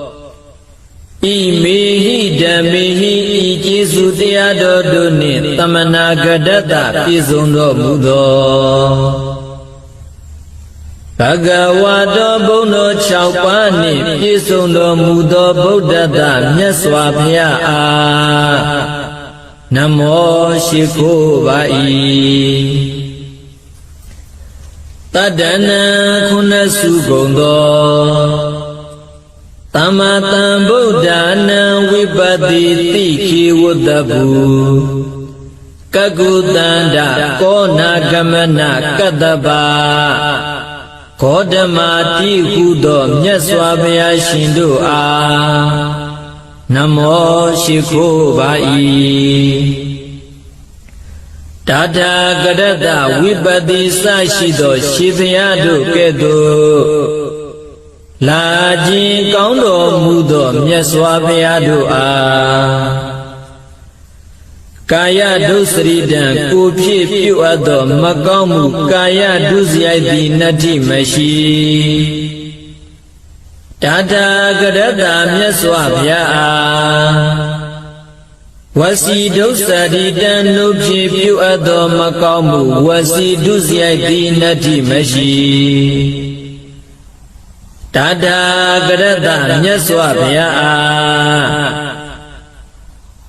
ဣမေဟိဓမ္မေဟိဤကျေးဇူးတရားတော်တို့နှင့်သမနာကတ္တပြည့်စုံတော်မူသောဘဂဝါတော်ဘုန်းတော်6ပါးနှင့်ပြည့်စုံတော်မူသောဗုဒ္ဓတမြတ်စွာဘုရားအားနမောရှိခိုးပါ၏တတ္တနာခုနစုကုန်သောသမ္မာသမ္ဗုဒ္ဓနာဝိပတိတိခေဝတ္တဘူကကုတန္တကောနာဂမနကတ္တပါခောဓမာတိဟုသောမြတ်စွာဘုရားရှင်တို့အားနမောရှိခိုးပါ၏တထာဂရတဝိပတိစရှိသောရှင်ဘုရားတို့ကဲ့သို့လာခြင်းကောင်းတော်မူသောမြတ်စွာဘုရားတို့အားကာယဒုစရိတံကိုဖြစ်ပြုအပ်သောမကောင်းမှုကာယဒုစရိုက်သည်နတ္ထိမရှိတထာဂရတမြတ်စွာဘုရားအားဝစီဒုစရိတံနုဖြစ်ပြုအပ်သောမကောင်းမှုဝစီဒုစရိုက်သည်နတ္ထိမရှိတထာဂရတမြတ်စွာဘုရားအား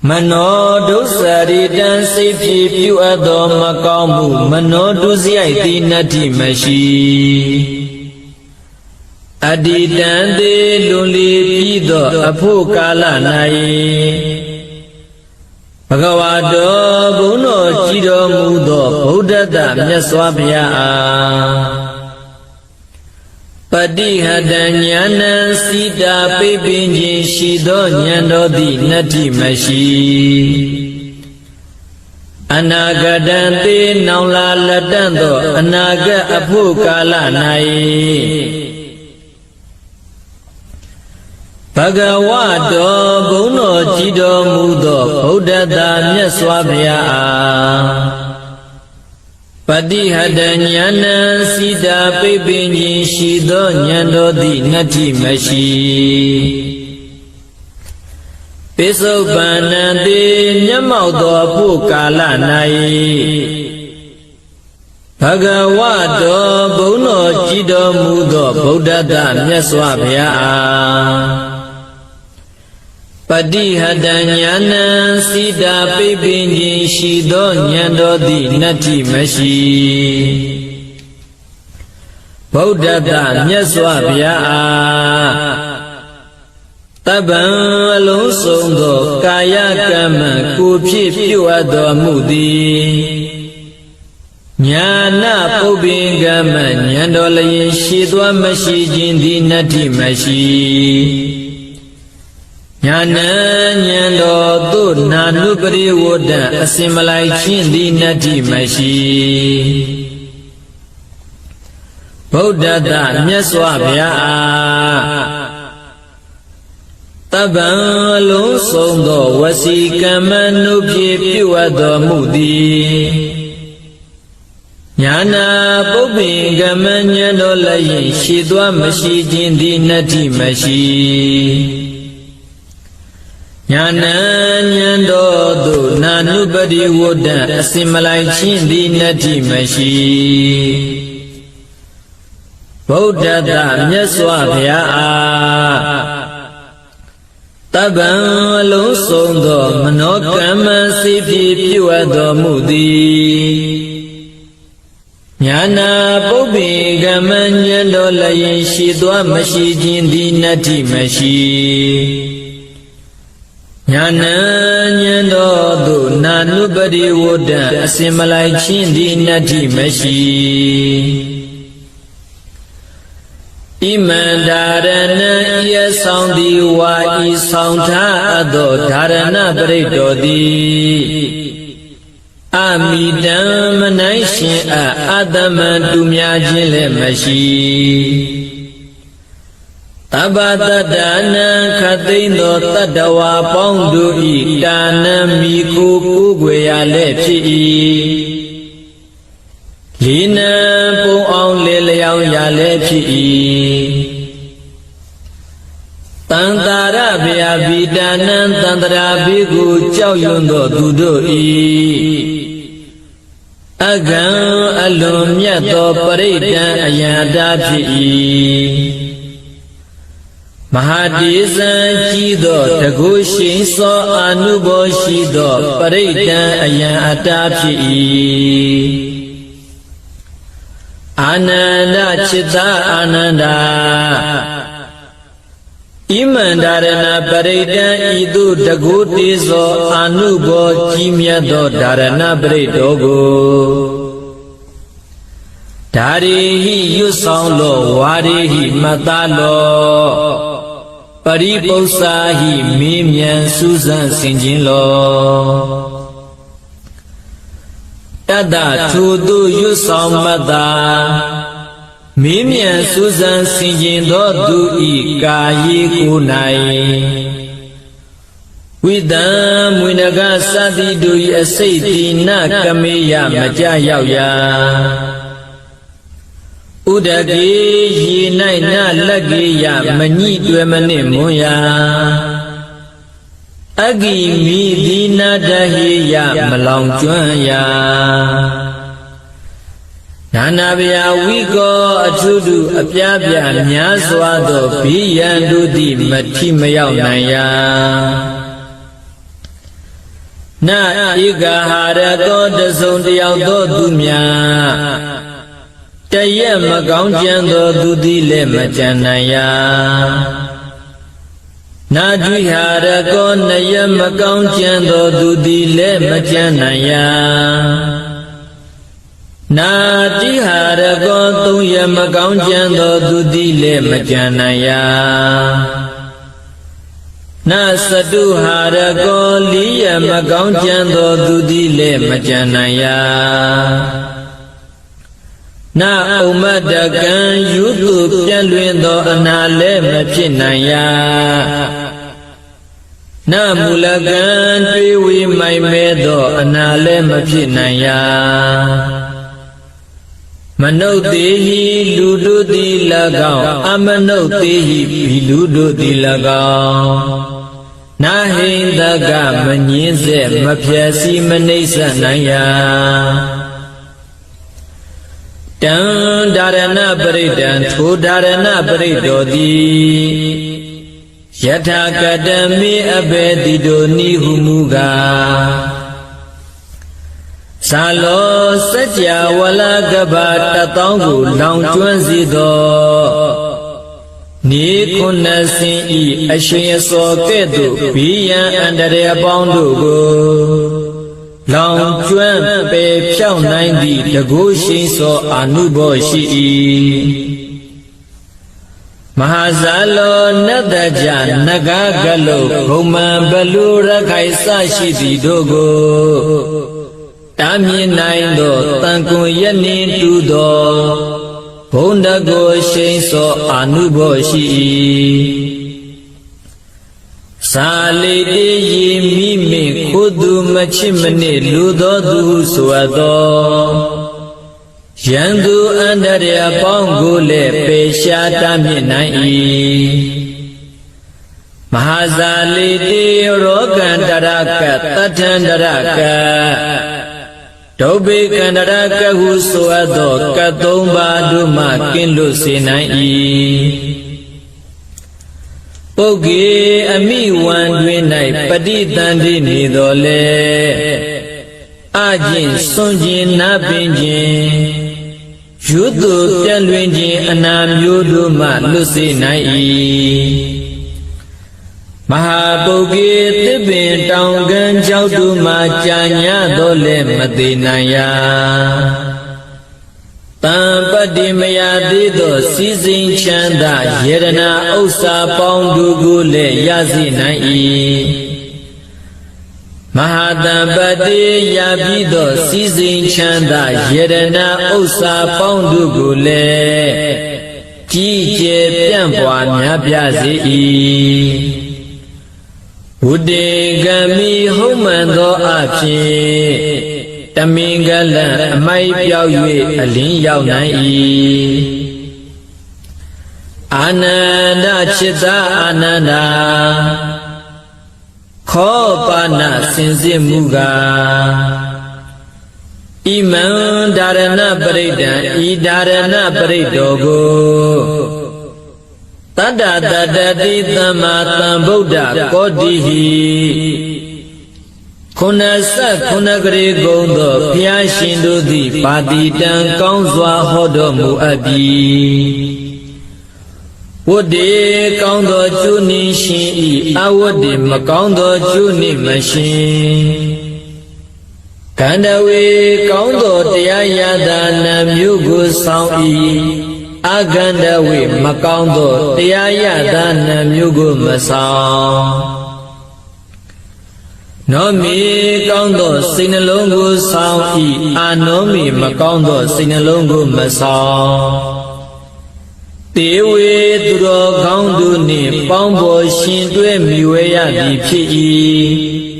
မနောဒုစရိတံစိတ်ဖြစ်ပြုအပ်သောမကောင်းမှုမနောဒုစရိုက်သည်နတ္ထိမရှိအတ္တိတံသေလွန်လေပြီးသောအဖို့ကာလ၌ဘဂဝါတော်ဘုန်းတော်ကြည်တော်မူသောဗုဒ္ဓတမြတ်စွာဘုရားအားပတိဟတဉာဏံစိတာပိပင်ခြင်းရှိသောဉာဏ်တော်သည်နတ္ထိမရှိအနာဂတံသေနောင်လာလက်တန့်သောအနာဂတ်အဖို့ကာလ၌ဘဂဝါတော်ဘုန်းတော်ကြည်တော်မူသောဗုဒ္ဓတာမြတ်စွာဘုရားအားပတိဟတဉာဏံစိတာပိပင်ခြင်းရှိသောဉာဏ်တော်သည်နတ္ထိမရှိပိစုပန္နံတေမျက်မှောက်သောအဖို့ကာလ၌ဘဂဝါတော်ဘုန်းတော်ကြည်တော်မူသောဗုဒ္ဓတာမြတ်စွာဘုရားအားပတိဟတဉာဏံစိတာပိပင်ခြင်းရှိသောဉာဏ်တော်သည်နတ္ထိမရှိဗုဒ္ဓတမြတ်စွာဘုရားအားတပ္ပံအလုံးစုံသောကာယကမ္မကိုဖြစ်ပြုအပ်တော်မူသည်ညာနာပုပ္ပင်ကမ္မဉာဏ်တော်လျင်ရှိသွားမရှိခြင်းသည်နတ္ထိမရှိညာဏဉာဏ်တော်သို့နာနုပရိဝတ္တအစင်မလိုက်ခြင်းသည်နတ္ထိမရှိဗုဒ္ဓတမြတ်စွာဘုရားအားတပ္ပံအလုံးစုံသောဝစီကမ္မနုဖြစ်ပြုအပ်တော်မူသည်ညာနာပုပ္ပင်ကမ္မဉာဏ်တော်လျင်ရှိသွားမရှိခြင်းသည်နတ္ထိမရှိညာဏဉာဏ်တော်သို့နာနုပတိဝတ္တအစင်မလိုက်ခြင်းသည်နတ္ထိမရှိဗုဒ္ဓတမြတ်စွာဘုရားအားတပ္ပံအလုံးစုံသောမနောကမ္မစိတ်ဖြစ်ပြုအပ်တော်မူသည်ညာနာပုပ္ပင်ကမ္မဉာဏ်တော်လျင်ရှိသွားမရှိခြင်းသည်နတ္ထိမရှိညာဏဉာဏ်တော်သို့နာ နုပရိဝဒံအစင်မလိုက်ချင်းဒီနတ္ထိမရှိဣမန္တာရဏံဤဆောင်သည်ဝါဤဆောင်ထားအပ်သောဓာရဏပရိတ္တောသည်အမိတံမနိုင်ရှင်အတ္တမံတူများခြင်းလည်းမရှိတပ္ပတတ္တနံခသိမ့်သောတတ္တဝါပေါင်းတို့ဤတာနံမိကိုကိုးကွယ်ရလည်းဖြစ်၏လီနံပုံအောင်လေလျောင်းရလည်းဖြစ်၏တန္တာရဗျာဗိတာနံတန္တရာဘိကိုကြောက်ရွံ့သောသူတို့ဤအကံအလွန်မြတ်သောပရိဒံအယံတာဖြစ်၏မဟာတိဇံကြီးသောတကုရှိန်သောအာနုဘောရှိသောပရိဒံအယံအတာဖြစ်၏အာနန္ဒจิตာအာနန္ဒာဣမန္တရဏပရိဒံဤသို့တကုတေသောအာနုဘောကြီးမြတ်သောဓာရဏပရိတောကိုဓာရီဟိရွတ်ဆောင်လောဝါရီဟိမတ္တလောပရိပု္ပ္ပာဟိမေးမြန်းစူးစမ်းဆင်ခြင်လောတတ္တထိုသူရွတ်ဆောင်မတ္တာမေးမြန်းစူးစမ်းဆင်ခြင်သောသူဤကာယေကို၌ဝိတံမွေနဂသတိတို့၏အစိတ်တိနကမေယမကြရောက်ရာဥဒကေရေ၌နလက်ကေယမညိတွယ်မနှင့်မွန်ရာအဂိမိဒီနာတဟေယမလောင်ကျွမ်းရာနာနာဗျာဝိကောအထုတုအပြားပြားများစွာသောဘိယံတို့သည်မထိမရောက်နိုင်ရာနဧကဟာရကောတစုံတယောက်သောသူများတရက်မကောင်းကြံသောသူသည်လည်းမကြံနိုင်ရာနာဒွိဟာရကောနရက်မကောင်းကြံသောသူသည်လည်းမကြံနိုင်ရာနာတိဟာရကောသုံးရက်မကောင်းကြံသောသူသည်လည်းမကြံနိုင်ရာနာစတုဟာရကောလေးရက်မကောင်းကြံသောသူသည်လည်းမကြံနိုင်ရာနာဥမတ္တကံယူသူပြန့်လွင်သောအနာလည်းမဖြစ်နိုင်ရာနာမူလကံတွေးဝေမိုင်မဲသောအနာလည်းမဖြစ်နိုင်ရာမနုဿေဟိလူတို့သည်၎င်းအမနုဿေဟိဘီလူတို့သည်၎င်းနာဟိန္ဒကမငင်းစေမဖြက်စီမနှိမ့်ဆက်နိုင်ရာတံဒါရဏပရိဒံထိုဒါရဏပရိတောသည်ယထာကတမေအဘေတိတောနိဟုမူကားသာလောစัจ java ဝလကဘာ1000ကိုလောင်ကျွမ်းစေသောနေခုနစင်ဤအရှင်စောကဲ့သို့ဘိယံအန္တရာယ်ပေါင်းတို့ကိုလောင်ကျွမ်းပေဖြောင်းနိုင်သည့်တကုရှိန်သောအာနုဘောရှိ၏မဟာဇာလောနတ္တကြနဂကလုဂုံမံဘလူရခိုင်စရှိသည်တို့ကိုတာမြင်နိုင်သောတန်ကွန်ယနေ့တူသောဘုံတကုရှိန်သောအာနုဘောရှိ၏သာလိတေယေမိမိခုသူမချစ်မနစ်လူသောသူဆိုအပ်သောယံသူအန္တရာယ်ပေါင်းကိုလည်းပေရှားတားမြစ်နိုင်၏မဟာဇာလိတေရောကန္တရကတထန္တရကဒုဗ္ဗေကန္တရကဟုဆိုအပ်သောကသုံးပါးတို့မှကင်းလွတ်စေနိုင်၏ပုဂ္ဂေအမိဝံတွင်၌ပฏิတန်တိနေတော်လေအကျင့်စွန့်ခြင်းနာပင်ခြင်းယူသူပြန့်လွင်ခြင်းအနာမျိုးတို့မှလွတ်စေနိုင်၏ မ ဟာပုဂ္ဂေသစ်ပင်တောင်ကမ်းကြောက်တူမှာကြာညတော့လည်းမသေးနိုင်ရာတံပတ္တိမယသေးသောစီစဉ်ချမ်းသာယေရနာဥစ္စာပေါင်းတို့ကိုလည်းရစေနိုင်၏မဟာတံပတ္တိရပြီးသောစီစဉ်ချမ်းသာယေရနာဥစ္စာပေါင်းတို့ကိုလည်းကြီးကျယ်ပြန့်ပွားများပြားစေ၏ဝုတေကမိဟုတ်မှန်သောအဖြစ်တမင်္ဂလံအမိုက်ပြောက်၍အလင်းရောက်နိုင်၏အာနန္ဒจิตာအာနန္ဒာခောပါဏစင်စစ်မှုကဣမံဒါရဏပရိဒံဤဒါရဏပရိတောကိုတတ္တတတ္တိသမ္မာသမ္ဗုဒ္ဓကောတိဟိခုနဆက်ခုနကရေကုံသောဘုရားရှင်တို့သည်ပါတိတံကောင်းစွာဟောတော်မူအပ်ပြီဝတ္တေကောင်းသောကျိုးနှင့်ရှင်၏အဝတ္တေမကောင်းသောကျိုးနှင့်မရှင်ကန္တဝေကောင်းသောတရားရတာနာမျိုးကိုဆောင်၏အကန္တဝေမကောင်းသောတရားရတာနာမျိုးကိုမဆောင်နောမေကောင်းသောစိတ်နှလုံးကိုဆောင်၏အာနောမေမကောင်းသောစိတ်နှလုံးကိုမဆောင်တေဝေသူတော်ကောင်းတို့နှင့်ပေါင်းဖော်ရှင်တွဲမြွေရသည်ဖြစ်၏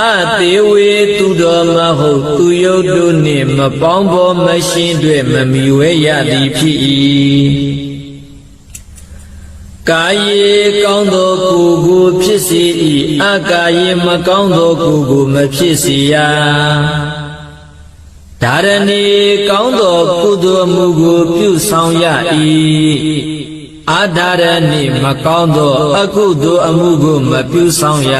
အတေဝေသူတော်မဟုတ်သူယုတ်တို့နှင့်မပေါင်းဖော်မရှင်တွဲမမြွေရသည်ဖြစ်၏ကာယေကောင်းသောကိုယ်ကိုဖြစ်စေ၏အကာယေမကောင်းသောကိုယ်ကိုမဖြစ်စေရဒါရဏီကောင်းသောကုသိုလ်မှုကိုပြုဆောင်ရ၏အာဒါရဏီမကောင်းသောအကုသိုလ်အမှုကိုမပြုဆောင်ရ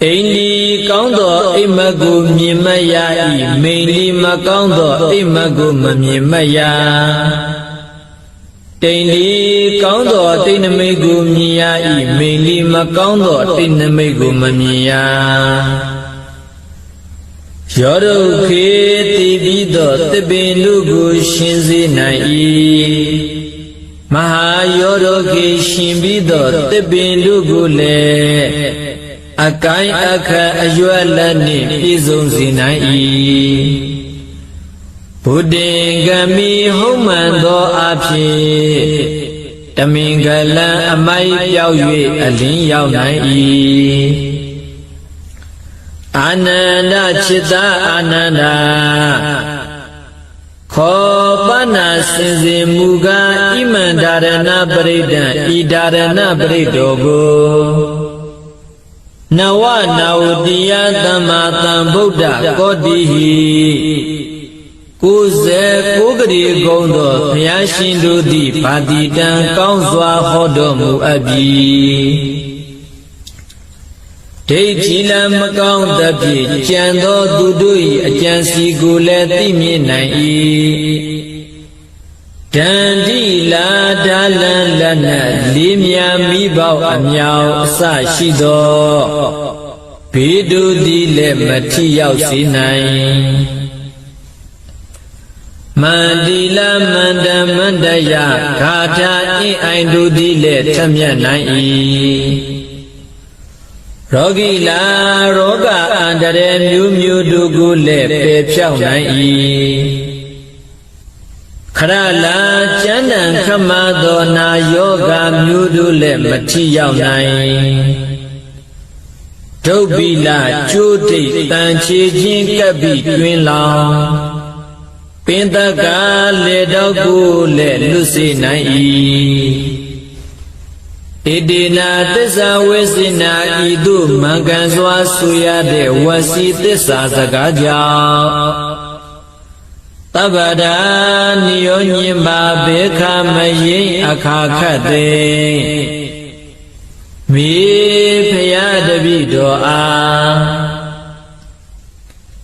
အိန္ဒီကောင်းသောအိမ်မက်ကိုမြင်မရ၏မိန်ဒီမကောင်းသောအိမ်မက်ကိုမမြင်မရတိန်ဒီကောင်းသောတိန်နမိတ်ကိုမြင်ရ၏မိန်ဒီမကောင်းသောတိန်နမိတ်ကိုမမြင်ရယောဒုခေတိပြီးသောတပင်တို့ကိုရှင်စေနိုင်၏မဟာယောဒုခေရှင်ပြီးသောတပင်တို့ကိုလည်းအကိုင်းအခါအရွက်လက်နှင့်ပြည့်စုံစေနိုင်၏ဘုဒ္ဓင်္ဂမိဟုတ်မှန်သောအဖြစ်တမင်္ဂလံအမိုက်ပြောက်၍အလင်းရောက်နိုင်၏အာနန္ဒจิตာအာနန္ဒာခောပနာစင်စစ်မူကားဣမံဒါရဏပရိဒံဤဒါရဏပရိတောကိုနဝနာဝတိယသမ္မာသမ္ဗုဒ္ဓကောတိဟိ96ကရေကုံသောဘုရားရှင်တို့သည်ပါတိတံကောင်းစွာဟောတော်မူအပ်ပြီဒိဋ္ဌိလမကောင်းသဖြင့်ကြံသောသူတို့၏အကြံစီကိုလည်းသိမြင်နိုင်၏ဒန္တိလာဒါလံလက်နက်လေးမြာမိပေါအမြောင်အစရှိသောဘေးတို့သည်လည်းမထိရောက်စေနိုင်မန္တိလမန္တမန္တယဂါထာအင်းအိုင်တို့သည်လည်းထမြတ်နိုင်၏ရောဂီလာရောဂအန္တရာယ်မျိုးမျိုးတို့ကိုလည်းပယ်ဖြောက်နိုင်၏ခရလာကျမ်းတန်ခမသောနာယောဂမျိုးတို့လည်းမထိရောက်နိုင်ဒုဗ္ဗိလကျိုးတိတ်တန်ချေခြင်းကပ်ပြီးတွင်လောင်ပင်တကလေတော့ကိုလည်းလွတ်စေနိုင်၏ဣတိနာသစ္စာဝိစိနာဤသို့မှန်ကန်စွာဆိုရတဲ့ဝစီသစ္စာစကားကြောင့်တဗ္ဗဒာနိယောညင်ပါဘေခမယိအခါခတ်သေးမိဖရာတပိတော်အား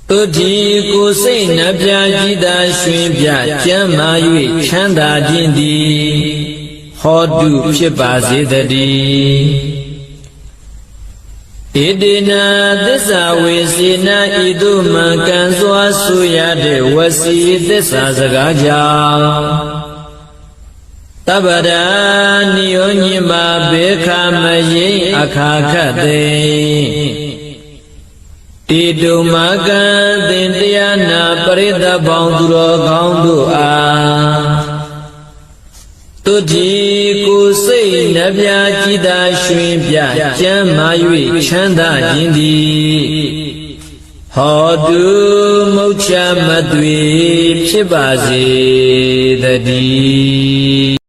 သူတိကိုစိတ်နှပြကြည်သာရွှင်ပြကျမ်းမာ၍ချမ်းသာခြင်းသည်ဟ ဟောတုဖြစ်ပါစေတည်းဣတိနာသစ္စာဝေစီနာဤသို့မှကံစွာဆူရတဲ့ဝစီသစ္စာစကားကြောင့်တပ္ပဒာနိယောညိမာဘေခမယိအခါခတ်သိတိတုမကံသင်တရားနာပရိသတ်ပေါင်းသူတော်ကောင်းတို့အားတုတိကိုယ်စိတ်နှပြကြည်သာရွှင်ပြကျမ်းမာ၍ချမ်းသာခြင်းသည်ဟောတုမုတ်ချမသွေဖြစ်ပါစေတည်း